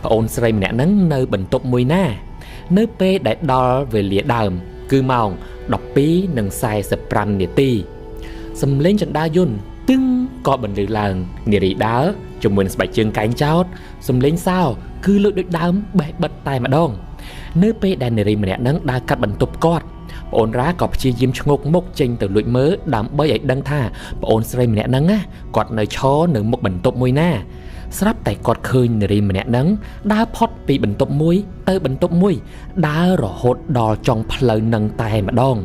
ប្អូនស្រីម្នាក់ហ្នឹងនៅបន្ទប់មួយណានៅពេលដែលដល់វេលាដើមគឺម៉ោង 12:45 នាទីសំឡេងចន្ទាយន្តទឹងក៏បន្លឺឡើងនារីដើរជាមួយនឹងស្បែកជើងកែងចោតសំឡេងសោគឺលើកដូចដើមបេះបិទតែម្ដងនៅពេលដែលនារីម្នាក់ហ្នឹងដើរកាត់បន្ទប់គាត់ប្អូនរ៉ាក៏ព្យាយាមឈ្ងោកមុខចេញទៅលួចមើលដើម្បីឲ្យដឹងថាប្អូនស្រីម្នាក់ហ្នឹងណាគាត់នៅឈរនៅមុខបន្ទប់មួយណាស្រាប់តែគាត់ឃើញនារីម្នាក់ហ្នឹងដើរផុតពីបន្ទប់មួយទៅបន្ទប់មួយដើររហូតដល់ចុងផ្លូវនឹងតែម្ដង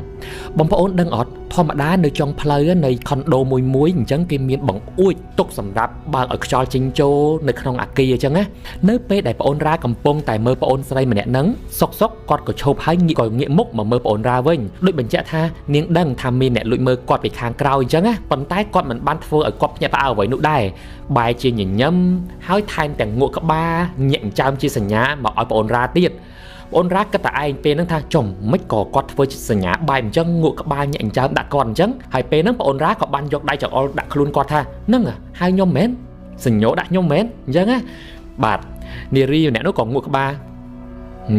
បងប្អូនដឹងអត់ធម្មតានៅចុងផ្លូវនៃខុនដូមួយអញ្ចឹងគេមានបង្អួចទុកសម្រាប់បើកឲ្យខ្យល់ចេញចូលនៅក្នុងអាគារអញ្ចឹងណានៅពេលដែលប្អូនរ៉ាកំពុងតែមើលប្អូនស្រីម្នាក់ហ្នឹងសុកគាត់ក៏ឈប់ហើយងាកមុខមកមើលប្អូនរ៉ាវិញដូចបញ្ជាក់ថានាងដឹងថាមានអ្នកលួចមើលគាត់ពីខាងក្រៅអញ្ចឹងណាប៉ុន្តែគាត់មិនបានធ្វើឲ្យគាត់ភ្ញាក់ផ្អើលអ្វីនោះដែរបែរជាញញឹមហើយថែមទាំងងក់ក្បាលញាក់ចើមជាសញ្ញាមកឲ្យប្អូនរ៉ាទៀតប្អូនរ៉ាគិតតែឯងពេលហ្នឹងថាចំមិនក៏គាត់ធ្វើជាសញ្ញាបែបអញ្ចឹងងក់ក្បាលញាក់អញ្ចឹងដាក់គាត់អញ្ចឹងហើយពេលហ្នឹងប្អូនរ៉ាក៏បានយកដៃចង្អុលដាក់ខ្លួនគាត់ថាហ្នឹងហៅខ្ញុំមែនសញ្ញោដាក់ខ្ញុំមែនអញ្ចឹងណាបាទនារីម្នាក់នោះក៏ងក់ក្បាលហ្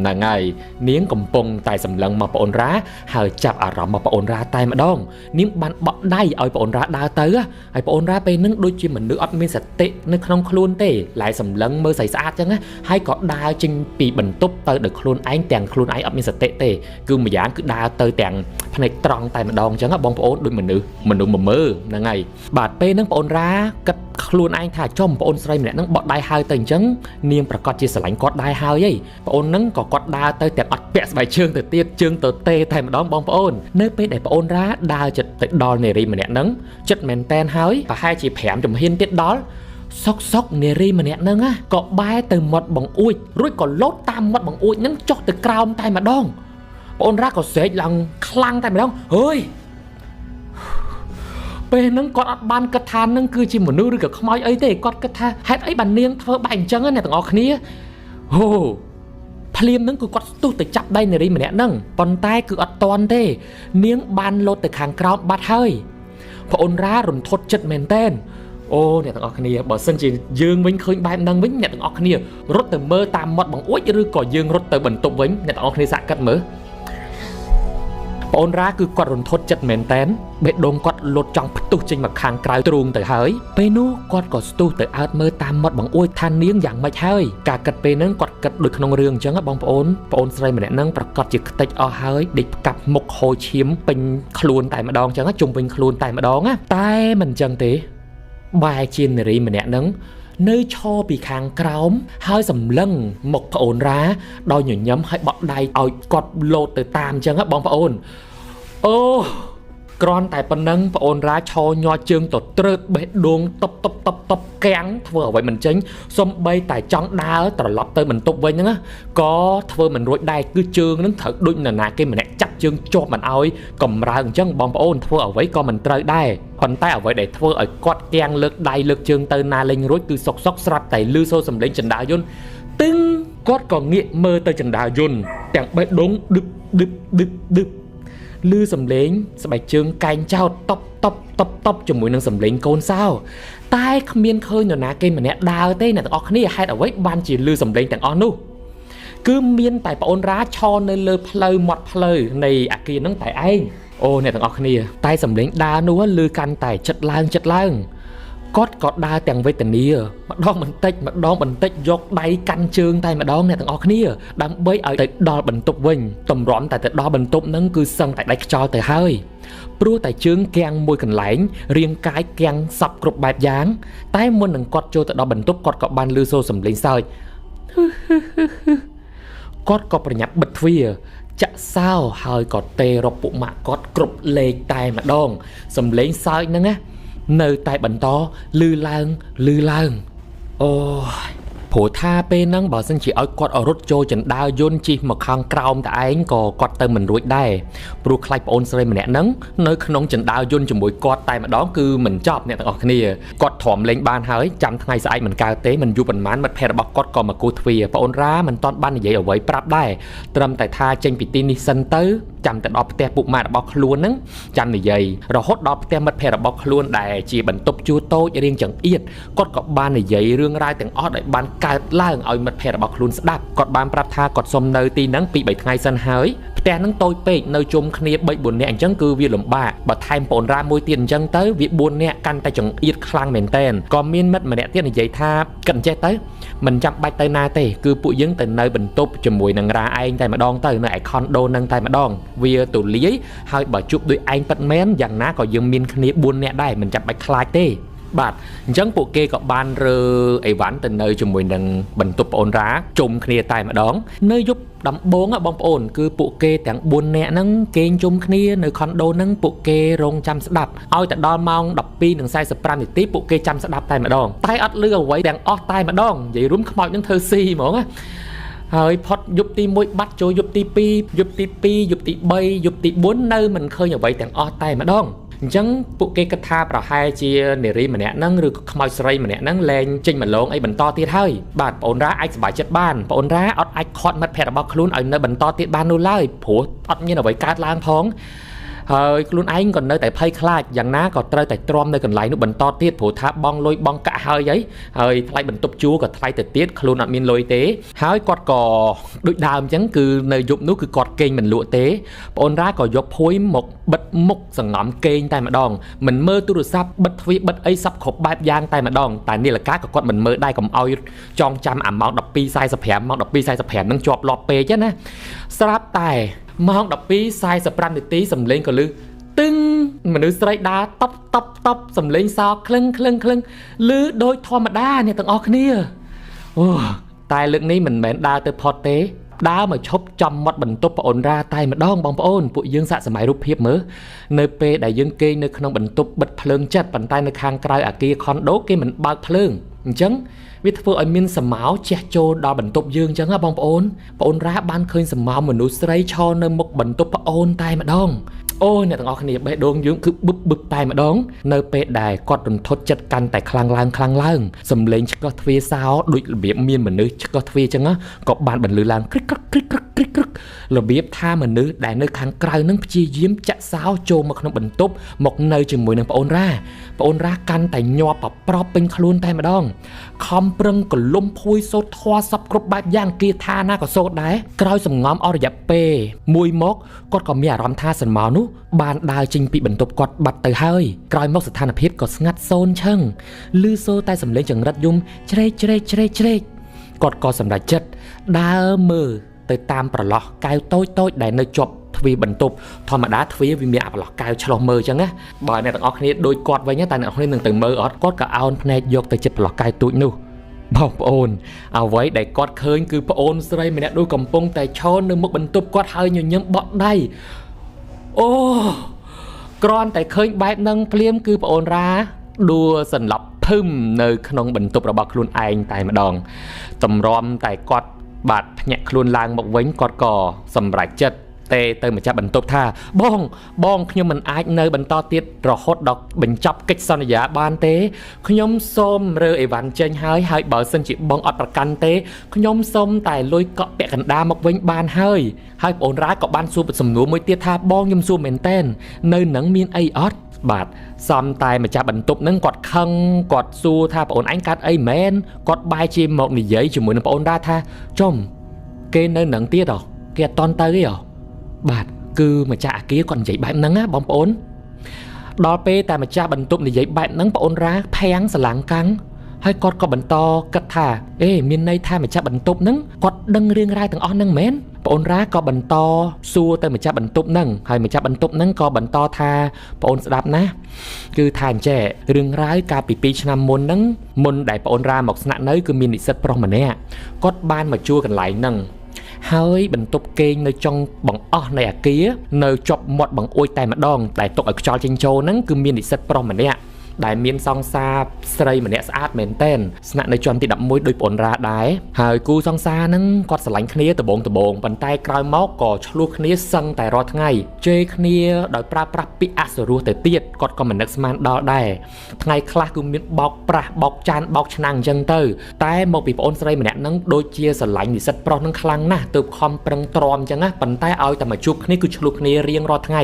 នឹងហើយនាងកំពុងតែសម្លឹងមកប្អូនរ៉ាហើយចាប់អារម្មណ៍មកប្អូនរ៉ាតែម្ដងនាងបានបក់ដៃឲ្យប្អូនរ៉ាដើរទៅហើយប្អូនរ៉ាពេលហ្នឹងដូចជាមនុស្សអត់មានសតិនៅក្នុងខ្លួនទេឡែសម្លឹងមើលស្អាតចឹងណាហើយក៏ដើរចេញពីបន្ទប់ទៅដល់ខ្លួនឯងទាំងខ្លួនឯងអត់មានសតិទេគឺម្យ៉ាងគឺដើរទៅទាំងភ្នែកត្រង់តែម្ដងចឹងបងប្អូនដូចមនុស្សមើលហ្នឹងហើយបាទពេលហ្នឹងប្អូនរ៉ាគិតខ្លួនឯងថាចំប្អូនស្រីម្នាក់ហ្នឹងបក់ដៃហើយទៅអញ្ចឹងនាងប្រកាសជាស្រឡាញ់គាត់ដែរហើយប្អូនហ្នឹងក៏គាត់ដើរទៅទាំងអត់ពាក់ស្បែកជើងទៅទៀតជើងទៅទេតែម្ដងបងប្អូននៅពេលដែលប្អូនរ៉ាដើរចិត្តទៅដល់នារីម្នាក់ហ្នឹងចិត្តមែនតែនហើយប្រហែលជា5ជំហានទៀតដល់សុកនារីម្នាក់ហ្នឹងក៏បែរទៅមាត់បង្អួចរួចក៏លោតតាមមាត់បង្អួចហ្នឹងចុះទៅក្រោមតែម្ដងប្អូនរ៉ាក៏ស្រែកឡើងខ្លាំងតែម្ដងហឺយពេលហ្នឹងគាត់អត់បានគិតថានឹងគឺជាមនុស្សឬក៏ខ្មោចអីទេគាត់គិតថាហេតុអីបាននាងធ្វើបែបអញ្ចឹងអ្នកទាំងអស់គ្នាហូភ្លាមហ្នឹងគឺគាត់ស្ទុះទៅចាប់ដៃនារីម្នាក់ហ្នឹងប៉ុន្តែគឺអត់តន់ទេនាងបានលោតទៅខាងក្រោមបាត់ហើយប្អូនរ៉ារន្ធត់ចិត្តមែនតែនអូអ្នកទាំងអស់គ្នាបើសិនជាយើងវិញឃើញបែបហ្នឹងវិញអ្នកទាំងអស់គ្នារត់ទៅមើលតាមមាត់បង្អួចឬក៏យើងរត់ទៅបន្ទប់វិញអ្នកទាំងអស់គ្នាសាកគិតមើលប្អូនរ៉ាគឺគាត់រន្ធត់ចិត្តមែនតែនបេះដូងគាត់លុតចង់ផ្ទុះចេញមកខាងក្រៅទ្រូងទៅហើយពេលនោះគាត់ក៏ស្ទុះទៅអើតមើលតាមមាត់បង្អួចថានាងយ៉ាងម៉េចហើយការគិតពេលហ្នឹងគាត់គិតដូចក្នុងរឿងអញ្ចឹងបងប្អូនស្រីម្នាក់ហ្នឹងប្រកាសជាខ្ទេចអស់ហើយដេកផ្កាប់មុខហូរឈាមពេញខ្លួនតែម្ដងអញ្ចឹងជុំវិញខ្លួនតែម្ដងតែមិនអញ្ចឹងទេបែរជានារីម្នាក់ហ្នឹងនៅឈរពីខាងក្រោមហើយសម្លឹងមុខប្អូនរ៉ាដោយញញឹមហើយបក់ដៃឲ្យគាត់លោតទៅតាមអញ្ចឹងបងប្អូនអូគ្រាន់តែប៉ុណ្ណឹងប្អូនរ៉ាឈរញ័រជើងទៅត្រើតបេះដូងតបកាំងធ្វើអ្វីមិនចេញសំបីតែចង់ដើរត្រឡប់ទៅបន្ទប់វិញហ្នឹងក៏ធ្វើមិនរួចដែរគឺជើងហ្នឹងត្រូវដូចនរណាគេម្នាក់ចាប់ជើងជាប់មិនឲ្យកំរើអញ្ចឹងបងប្អូនធ្វើអ្វីក៏មិនត្រូវដែរប៉ុន្តែអ្វីដែលធ្វើឲ្យគាត់កាំងលើកដៃលើកជើងទៅណាលេងរួចគឺសុកស្រាប់តែលឺសូរសំឡេងចន្ទាយន្តទឹងគាត់ក៏ងាកមើលទៅចន្ទាយន្តទាំងបេះដូងឌឹប លឺសំឡេងស្បែកជើងកែងចោតតបជាមួយនឹងសំឡេងកូនសោតែគ្មានឃើញនរណាគេម្នាក់ដើរទេអ្នកទាំងអស់គ្នាហេតុអ្វីបានជាលឺសំឡេងទាំងអស់នោះគឺមានតែប្អូនរ៉ាឈរនៅលើផ្លូវមាត់ផ្លូវនៃអាគារហ្នឹងតែឯងអូអ្នកទាំងអស់គ្នាតែសំឡេងដើរនោះលឺកាន់តែចិត្តឡើងគាត់ក៏ដើរទាំងវេទនាម្ដងបន្តិចយកដៃកាន់ជើងតែម្ដងអ្នកទាំងអស់គ្នាដើម្បីឲ្យទៅដល់បន្ទប់វិញតម្រាំតែទៅដល់បន្ទប់ហ្នឹងគឺសឹងតែដាច់ខ្យល់ទៅហើយព្រោះតែជើងគាំងមួយកន្លែងរាងកាយគាំងសពគ្រប់បែបយ៉ាងតែមុននឹងគាត់ចូលទៅដល់បន្ទប់គាត់ក៏បានឮសូរសំឡេងសើចគាត់ក៏ប្រញាប់បិទទ្វារចាក់សោហើយក៏ទេរកពួកម៉ាក់គាត់គ្រប់លេខតែម្ដងសំឡេងសើចហ្នឹងណានៅតែបន្តលឺឡើងអូព្រោះថាពេលហ្នឹងបើសិនជាឲ្យគាត់រត់ចូលចណ្ដើរយន្តជិះមកខាងក្រោមតែឯងក៏គាត់ទៅមិនរួចដែរព្រោះខ្លាចប្អូនស្រីម្នាក់ហ្នឹងនៅក្នុងចណ្ដើរយន្តជាមួយគាត់តែម្ដងគឺមិនចប់អ្នកទាំងអស់គ្នាគាត់ទ្រាំលេងបានហើយចាំថ្ងៃស្អែកមិនកើតទេមិនយូរប៉ុន្មានមិត្តភ័ក្តិរបស់គាត់ក៏មកគូទ្វារប្អូនរ៉ាមិនទាន់បាននិយាយអ្វីប្រាប់ដែរត្រឹមតែថាចេញពីទីនេះសិនទៅចាំតែដល់ផ្ទះពុកម៉ាក់របស់ខ្លួនហ្នឹងចាំនិយាយរហូតដល់ផ្ទះមិត្តភ័ក្តិរបស់ខ្លួនដែលជាបន្ទប់ជួរតូចរៀងចង្អៀតគាត់ក៏បាននិយាយរឿងរ៉ាវទាំងអស់ដែលបានកើតឡើងឲ្យមិត្តភ័ក្តិរបស់ខ្លួនស្ដាប់គាត់បានប្រាប់ថាគាត់សុំនៅទីហ្នឹងពី3ថ្ងៃសិនហើយផ្ទះហ្នឹងតូចពេកនៅជុំគ្នា3-4នាក់អញ្ចឹងគឺវាលំបាកបើថែមប្អូនរ៉ាមួយទៀតអញ្ចឹងទៅវា4នាក់កាន់តែចង្អៀតខ្លាំងមែនតែនក៏មានមិត្តម្នាក់ទៀតនិយាយថាគិតអញ្ចេះទៅមិនចាំបាច់ទៅណាទេគឺពួកយើងទៅនៅបន្ទប់ជាមួយនឹងរ៉ាឯងតែម្ដងទៅនៅឯខុនដូហ្នឹងតែម្ដងវាទូលាយហើយបើជួបដូចឯងប៉ិតមែនយ៉ាងណាក៏យើងមានគ្នា4នាក់ដែរមិនចាំបាច់ខ្លាចទេបាទអញ្ចឹងពួកគេក៏បានរើអីវ៉ាន់ទៅនៅជាមួយនឹងបន្ទប់ប្អូនរ៉ាជុំគ្នាតែម្ដងនៅយប់ដំបូងបងប្អូនគឺពួកគេទាំង4នាក់ហ្នឹងគេងជុំគ្នានៅខុនដូហ្នឹងពួកគេរងចាំស្ដាប់ឲ្យតែដល់ម៉ោង 12:45 នាទីពួកគេចាំស្ដាប់តែម្ដងតែអត់លឺអ្វីទាំងអស់តែម្ដងនិយាយរួមខ្មោចនឹងធ្វើស៊ីហ្មងណាហើយផុតយប់ទី1បាត់ចូលយប់ទី2យប់ទី2យប់ទី3យប់ទី4នៅមិនឃើញអ្វីទាំងអស់តែម្ដងអញ្ចឹងពួកគេគិតថាប្រហែលជានារីម្នាក់ហ្នឹងឬខ្មោចស្រីម្នាក់ហ្នឹងលែងចេញមកលងអីបន្តទៀតហើយបាទប្អូនរ៉ាអាចសប្បាយចិត្តបានប្អូនរ៉ាអត់អាចខាត់មិត្តភ័ក្តិរបស់ខ្លួនឲ្យនៅបន្តទៀតបាននោះឡើយព្រោះអត់មានអ្វីកើតឡើងផងហើយខ្លួនឯងក៏នៅតែភ័យខ្លាចយ៉ាងណាក៏ត្រូវតែទ្រាំនៅកន្លែងនោះបន្តទៀតព្រោះថាបងលុយបងកាក់ហើយថ្លៃបន្ទប់ជួលក៏ថ្លៃទៅទៀតខ្លួនអត់មានលុយទេហើយគាត់ក៏ដូចដើមអញ្ចឹងគឺនៅយប់នោះគឺគាត់គេងមិនលក់ទេប្អូនរ៉ាក៏យកភួយមកបិទមុខសង្ងំគេងតែម្ដងមិនមើលទូរស័ព្ទបិទទ្វារបិទអីសັບគ្រប់បែបយ៉ាងតែម្ដងតែនាឡិកាក៏គាត់មិនមើលដែរកុំឲ្យចងចាំអាម៉ោង 12:45 ម៉ោង 12:45 នឹងជាប់លាប់ពេកណាស្រាប់តែម៉ោង 12:45 នាទីសំឡេងក៏ឮទឹងមនុស្សស្រីដើរតបសំឡេងសោក្លឹងឮដូចធម្មតាអ្នកទាំងអស់គ្នាអូតែលើកនេះមិនមែនដើរទៅផុតទេដើរមកឈប់ចំមាត់បន្ទប់ប្អូនរ៉ាតែម្ដងបងប្អូនពួកយើងសាកសម័យរូបភាពមើលនៅពេលដែលយើងគេងនៅក្នុងបន្ទប់បិទភ្លើងចិត្តប៉ុន្តែនៅខាងក្រៅអាគារខុនដូគេមិនបើកភ្លើងអញ្ចឹងវាធ្វើឲ្យមានសម្ោជះចូលដល់បន្ទប់យើងអញ្ចឹងណាបងប្អូនរ៉ាបានឃើញសម្ោមនុស្សស្រីឈរនៅមុខបន្ទប់ប្អូនតែម្ដងអូអ្នកទាំងអស់គ្នាបេះដូងយើងគឺបឹបតែម្ដងនៅពេលដែលគាត់រន្ធត់ចិត្តកាន់តែខ្លាំងឡើងសំឡេងឆ្កឹះទ្វារសោដូចរបៀបមានមនុស្សឆ្កឹះទ្វារអញ្ចឹងក៏បានបន្លឺឡើងគ្រិករបៀបថាមនុស្សដែលនៅខាងក្រៅនឹងព្យាយាមចាក់សោចូលមកក្នុងបន្ទប់មកនៅជាមួយនឹងប្អូនរ៉ាកាន់តែញាប់ប្រប់ពេញខ្លួនតែម្ដងខំប្រឹងកលុំភួយសូត្រធွာសពគ្រប់បែបយ៉ាងគាថាណាក៏សូត្រដែរក្រោយសំងំអររយៈពេលមួយមកគាត់ក៏មានអារម្មណ៍ថាសន្មោនោះបានដើរចេញពីបន្ទប់គាត់បាត់ទៅហើយក្រោយមកស្ថានភាពក៏ស្ងាត់សូន្យឈឹងឮសូរតែសំឡេងចង្រិតយំជ្រេកគាត់ក៏សម្រេចចិត្តដើរមើលទៅតាមប្រឡោះកែវតូចដែលនៅជាប់ទ្វារបន្ទប់ធម្មតាទ្វារវាមានអាប្រឡោះកែវឆ្លោះមើលអញ្ចឹងណាបើអ្នកទាំងអស់គ្នាដូចគាត់វិញតែអ្នកទាំងអស់គ្នានឹងទៅមើលអត់គាត់ក៏អោនភ្នែកយកទៅចិត្តប្រឡោះកែវទូចនោះបងប្អូនអ្វីដែលគាត់ឃើញគឺប្អូនស្រីម្នាក់ដូចកំពុងតែឈរនៅមុខបន្ទប់គាត់ហើយញញឹមបក់ដៃអូគ្រាន់តែឃើញបែបហ្នឹងភ្លាមគឺប្អូនរ៉ាដួលសន្លប់ភឹមនៅក្នុងបន្ទប់របស់ខ្លួនឯងតែម្ដងតម្រាំតែគាត់បាទភ្ញាក់ខ្លួនឡើងមកវិញគាត់ក៏សម្រេចចិត្ត ទេទៅម្ចាស់បន្ទប់ថាបងខ្ញុំមិនអាចនៅបន្តទៀតរហូតដល់បញ្ចប់កិច្ចសន្យាបានទេខ្ញុំសូមរើអីវ៉ាន់ចេញហើយបើសិនជាបងអត់ប្រកាន់ទេខ្ញុំសូមតែលុយកក់ពាក់កណ្ដាលមកវិញបានហើយប្អូនរ៉ាក៏បានសួរសំណួរមួយទៀតថាបងខ្ញុំសួរមែនតែននៅនឹងមានអីអត់បាទសំតែម្ចាស់បន្ទប់ហ្នឹងគាត់ខឹងគាត់សួរថាប្អូនឯងកាត់អីមែនគាត់បែរជាមកនិយាយជាមួយនឹងប្អូនរ៉ាថាចំគេនៅនឹងទៀតហ៎គេអត់តន់ទៅទេហ៎បាទគឺម្ចាស់អាគារគាត់និយាយបែបហ្នឹងណាបងប្អូនដល់ពេលតែម្ចាស់បន្ទប់និយាយបែបហ្នឹងប្អូនរ៉ាភាំងស្រឡាំងកាំងហើយគាត់ក៏បន្តគិតថាមានន័យថាម្ចាស់បន្ទប់ហ្នឹងគាត់ដឹងរឿងរ៉ាវទាំងអស់ហ្នឹងមែនប្អូនរ៉ាក៏បន្តសួរទៅម្ចាស់បន្ទប់ហ្នឹងហើយម្ចាស់បន្ទប់ហ្នឹងក៏បន្តថាប្អូនស្ដាប់ណាគឺថាអញ្ចេះរឿងរ៉ាវកាលពី2ឆ្នាំមុនហ្នឹងមុនដែលប្អូនរ៉ាមកស្នាក់នៅគឺមាននិស្សិតប្រុសម្នាក់គាត់បានមកជួលកន្លែងហ្នឹងហើយបន្ទប់គេងនៅចុងបង្អស់នៃអាគារនៅជាប់មាត់បង្អួចតែម្ដងដែលទុកឲ្យខ្យល់ចេញចូលហ្នឹងគឺមាននិស្សិតប្រុសម្នាក់ដែលមានសង្សារស្រីម្នាក់ស្អាតមែនតែនស្នាក់នៅជាន់ទី11ដោយប្អូនរ៉ាដែរហើយគូសង្សារហ្នឹងគាត់ស្រឡាញ់គ្នាដបងប៉ុន្តែក្រោយមកក៏ឆ្លោះគ្នាសឹងតែរាល់ថ្ងៃជេរគ្នាដោយប្រើប្រាស់ពាក្យអសុរោះទៅទៀតគាត់ក៏មិននឹកស្មានដល់ដែរថ្ងៃខ្លះគឺមានបោកប្រាស់បោកចានបោកឆ្នាំងអញ្ចឹងទៅតែមកពីប្អូនស្រីម្នាក់ហ្នឹងដូចជាស្រឡាញ់និស្សិតប្រុសហ្នឹងខ្លាំងណាស់ទើបខំប្រឹងទ្រាំអញ្ចឹងណាប៉ុន្តែឲ្យតែមកជួបគ្នាគឺឆ្លោះគ្នារៀងរាល់ថ្ងៃ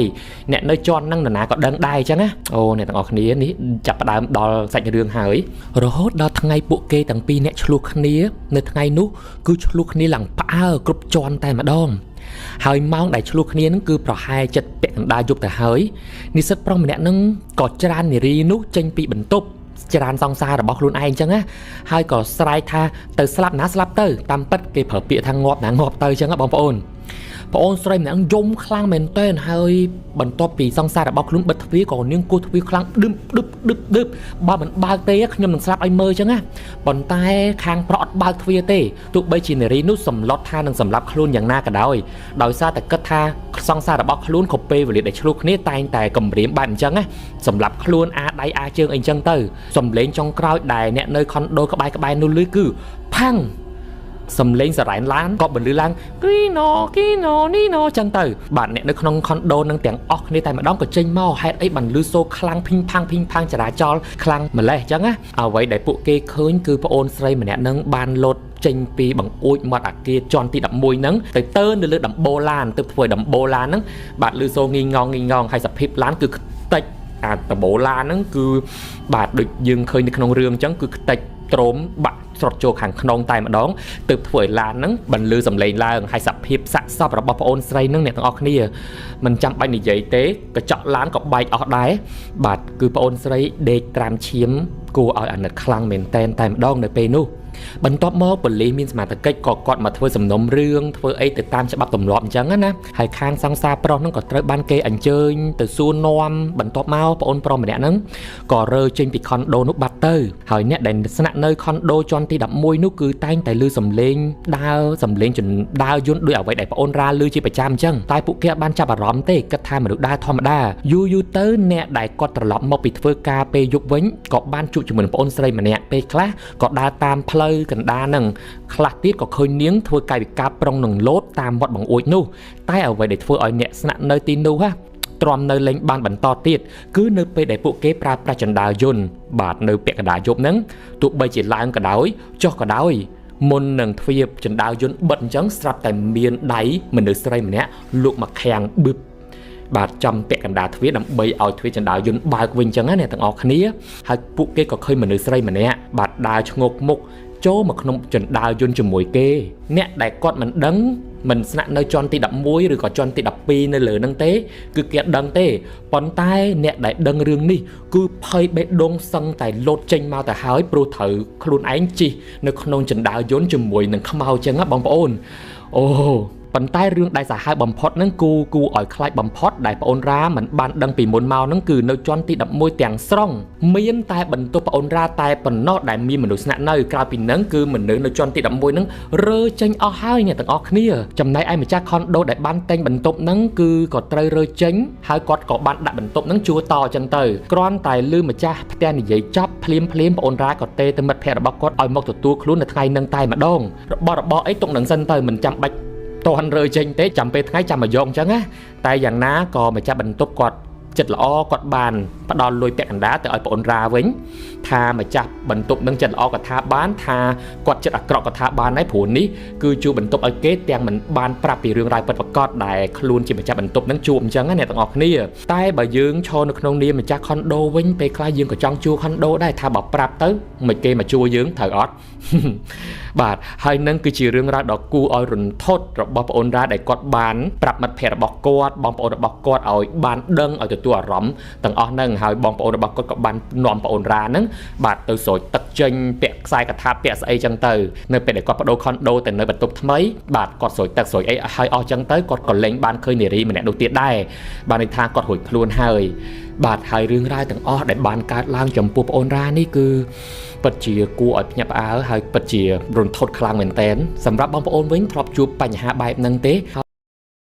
អ្នកនៅជាន់ហ្នឹងនរណាក៏ដឹងដែរអញ្ចឹងណាអូអ្នកទាំងអស់គ្នានេះចាប់ផ្ដើមដល់សាច់រឿងហើយរហូតដល់ថ្ងៃពួកគេទាំងពីរអ្នកឆ្លោះគ្នានៅថ្ងៃនោះគឺឆ្លោះគ្នាឡើងផ្អើលគ្រប់ជាន់តែម្ដងហើយម៉ោងដែលឆ្លោះគ្នានឹងគឺប្រហែល7ពាក់កណ្ដាលយប់ទៅហើយនិស្សិតប្រុសម្នាក់នឹងក៏ច្រាននារីនោះចេញពីបន្ទប់ច្រានសង្សាររបស់ខ្លួនឯងអញ្ចឹងណាហើយក៏ស្រែកថាទៅស្លាប់ណាស្លាប់ទៅតាមពិតគេប្រើពាក្យថាងាប់ណាងាប់ទៅអញ្ចឹងណាបងប្អូនស្រីម្នាក់យំខ្លាំងមែនទែនហើយបន្ទាប់ពីសង្សាររបស់ខ្លួនបិទទ្វារក៏នាងគោះទ្វារខ្លាំងឌឹបបើមិនបើកទេខ្ញុំនឹងស្លាប់ឲ្យមើលអញ្ចឹងណាប៉ុន្តែខាងប្រុសអត់បើកទ្វារទេទោះបីជានារីនោះសម្លុតថានឹងសម្លាប់ខ្លួនយ៉ាងណាក៏ដោយសារតែគិតថាសង្សាររបស់ខ្លួនគ្រប់ពេលវេលាដែលឆ្លោះគ្នាតែងតែគំរាមបែបអញ្ចឹងណាសម្លាប់ខ្លួនដៃជើងអីអញ្ចឹងទៅសំលេងចុងក្រោយដែលអ្នកនៅខុនដូក្បែរនោះលឺគឺផាំងសំលេងសរ៉ែនឡានក៏បន្លឺឡើងគីណូនេះណូចឹងទៅបាទអ្នកនៅក្នុងខុនដូនឹងទាំងអស់គ្នាតែម្ដងក៏ចេញមកហេតុអីបានលឺសូរខ្លាំងភីងផាំងចរាចរណ៍ខ្លាំងម្លេះចឹងណាអ្វីដែលពួកគេឃើញគឺប្អូនស្រីម្នាក់នឹងបានលោតចេញពីបង្អួចមាត់អាគារជាន់ទី11ហ្នឹងទៅនៅលើដំបូលឡានទៅធ្វើដំបូលឡានហ្នឹងបាទលឺសូរងីងងហើយសភាពឡានគឺខ្ទេចដំបូលឡានហ្នឹងគឺបាទដូចយើងឃើញនៅក្នុងរឿងអញ្ចឹងគឺខ្ទេចទ្រោមបាក់ស្រុតចូលខាងក្នុងតែម្ដងទើបធ្វើឲ្យឡានហ្នឹងបន្លឺសំឡេងឡើងហើយសភាពសាក់សពរបស់ប្អូនស្រីហ្នឹងអ្នកទាំងអស់គ្នាមិនចាំបាច់និយាយទេកញ្ចក់ឡានក៏បែកអស់ដែរបាទគឺប្អូនស្រីដេកត្រាំឈាមគួរឲ្យអាណិតខ្លាំងមែនតែម្ដងនៅពេលនោះបន្ទាប់មកប៉ូលីសមានសមត្ថកិច្ចក៏គាត់មកធ្វើសំណុំរឿងធ្វើអីទៅតាមច្បាប់ទម្លាប់អញ្ចឹងណាហើយខាងសង្សារប្រុសហ្នឹងក៏ត្រូវបានគេអញ្ជើញទៅសួរនាំបន្ទាប់មកប្អូនប្រុសម្នាក់ហ្នឹងក៏រើចេញពីខុនដូនោះបាត់ទៅហើយអ្នកដែលស្នាក់នៅខុនដូជាន់ទី11នោះគឺតែងតែឮសំឡេងដើរយន្តដោយអ្វីដែលប្អូនរ៉ាឮជាប្រចាំអញ្ចឹងតែពួកគេបានចាប់អារម្មណ៍ទេគិតថាមនុស្សដើរធម្មតាយូរទៅអ្នកដែលគាត់ត្រឡប់មកពីធ្វើការពេលយប់វិញក៏បានជួបជាមួយនឹងប្អូនស្រីម្នាក់ពេលខ្លះក៏ដើរតាមផ្លូវកណ្ដាលហ្នឹងខ្លះទៀតក៏ឃើញនាងធ្វើកាយវិការប្រុងនឹងលោតតាមវត្តបង្អួចនោះតែអ្វីដែលធ្វើឲ្យអ្នកស្នាក់នៅទីនោះទ្រាំនៅលេងបានបន្តទៀតគឺនៅពេលដែលពួកគេប្រើប្រាស់ចណ្ដាលយន្តបាទនៅពាក់កណ្ដាលយប់ហ្នឹងទោះបីជាឡើងក៏ដោយចុះក៏ដោយមុននឹងទ្វារចណ្ដាលយន្តបិទអញ្ចឹងស្រាប់តែមានដៃមនុស្សស្រីម្នាក់លូកមកខាំងបឹបបាទចំពាក់កណ្ដាលទ្វារដើម្បីឲ្យទ្វារចណ្ដាលយន្តបើកវិញអញ្ចឹងណាអ្នកទាំងអស់គ្នាហើយពួកគេក៏ឃើញមនុស្សស្រីម្នាក់បាទដើរឈ្ងោកមុខចូលមកក្នុងចណ្ដាលយន្តជាមួយគេអ្នកដែលគាត់មិនដឹងមិនស្នាក់នៅជាន់ទី11ឬក៏ជាន់ទី12នៅលើហ្នឹងទេគឺគេអត់ដឹងទេប៉ុន្តែអ្នកដែលដឹងរឿងនេះគឺភ័យបេះដូងសឹងតែលោតចេញមកទៅហើយព្រោះត្រូវខ្លួនឯងជិះនៅក្នុងចណ្ដាលយន្តជាមួយនឹងខ្មោចចឹងណាបងប្អូនអូប៉ុន្តែរឿងដែលសាហាវបំផុតហ្នឹងគូឲ្យខ្លាចបំផុតដែលប្អូនរ៉ាមិនបានដឹងពីមុនមកហ្នឹងគឺនៅជាន់ទី11ទាំងស្រុងមានតែបន្ទប់ប្អូនរ៉ាតែប៉ុណ្ណោះដែលមានមនុស្សស្នាក់នៅក្រៅពីហ្នឹងគឺមនុស្សនៅជាន់ទី11ហ្នឹងរើចេញអស់ហើយអ្នកទាំងអស់គ្នាចំណែកឯម្ចាស់ខុនដូដែលបានតែងបន្ទប់ហ្នឹងគឺក៏ត្រូវរើចេញហើយគាត់ក៏បានដាក់បន្ទប់ហ្នឹងជួលតអញ្ចឹងទៅគ្រាន់តែឮម្ចាស់ផ្ទះនិយាយចប់ភ្លាមប្អូនរ៉ាក៏ទេទៅមិត្តភ័ក្តិរបស់គាត់ឲ្យមកទទួលខ្លួននៅថ្ងៃហ្នឹងតែម្ដងរបស់របរអីទុកនឹងសិនទៅមិនចាំបាច់ តន់រើចេញទេចាំពេលថ្ងៃចាំមកយកអញ្ចឹងណាតែយ៉ាងណាក៏ម្ចាស់បន្ទប់គាត់ចិត្តល្អគាត់បានផ្ដល់លុយពាក់កណ្ដាលទៅឲ្យប្អូនរ៉ាវិញថាម្ចាស់បន្ទប់នឹងចិត្តល្អក៏ថាបានថាគាត់ចិត្តអាក្រក់ក៏ថាបានដែរព្រោះនេះគឺជួបបន្ទប់ឲ្យគេទាំងមិនបានប្រាប់ពីរឿងរ៉ាវពិតប្រាកដដែលខ្លួនជាម្ចាស់បន្ទប់នឹងជួបអញ្ចឹងណាអ្នកទាំងអស់គ្នាតែបើយើងឈរនៅក្នុងនាមម្ចាស់ខុនដូវិញពេលខ្លះយើងក៏ចង់ជួខុនដូដែរថាបើប្រាប់ទៅមិនគេមកជួយើងត្រូវអត់បាទហើយនឹងគឺជារឿងរ៉ាវដ៏គួរឲ្យរន្ធត់របស់ប្អូនរ៉ាដែលគាត់បានប្រាប់មិត្តភ័ក្តិរបស់គាត់បងប្អូនរបស់គាត់ឲ្យបានដឹងឲ្យទទួលអារម្មណ៍ទាំងអស់ហ្នឹងហើយបងប្អូនរបស់គាត់ក៏បាននាំប្អូនរ៉ាហ្នឹងបាទទៅស្រោចទឹកចេញពាក់ខ្សែកថាពាក់ស្អីចឹងទៅនៅពេលដែលគាត់បដូរខុនដូទៅនៅបន្ទប់ថ្មីបាទគាត់ស្រោចទឹកស្រោចអីឲ្យអស់ចឹងទៅគាត់ក៏លែងបានឃើញនារីម្នាក់នោះទៀតដែរបានន័យថាគាត់រួចខ្លួនហើយបាទហើយរឿងរ៉ាវទាំងអស់ដែលបានកើតឡើងចំពោះប្អូនរ៉ានេះគឺពិតជាគួរឲ្យភ្ញាក់ផ្អើលហើយពិតជារន្ធត់ខ្លាំងមែនទែនសម្រាប់បងប្អូនវិញធ្លាប់ជួបបញ្ហាបែបហ្នឹងទេ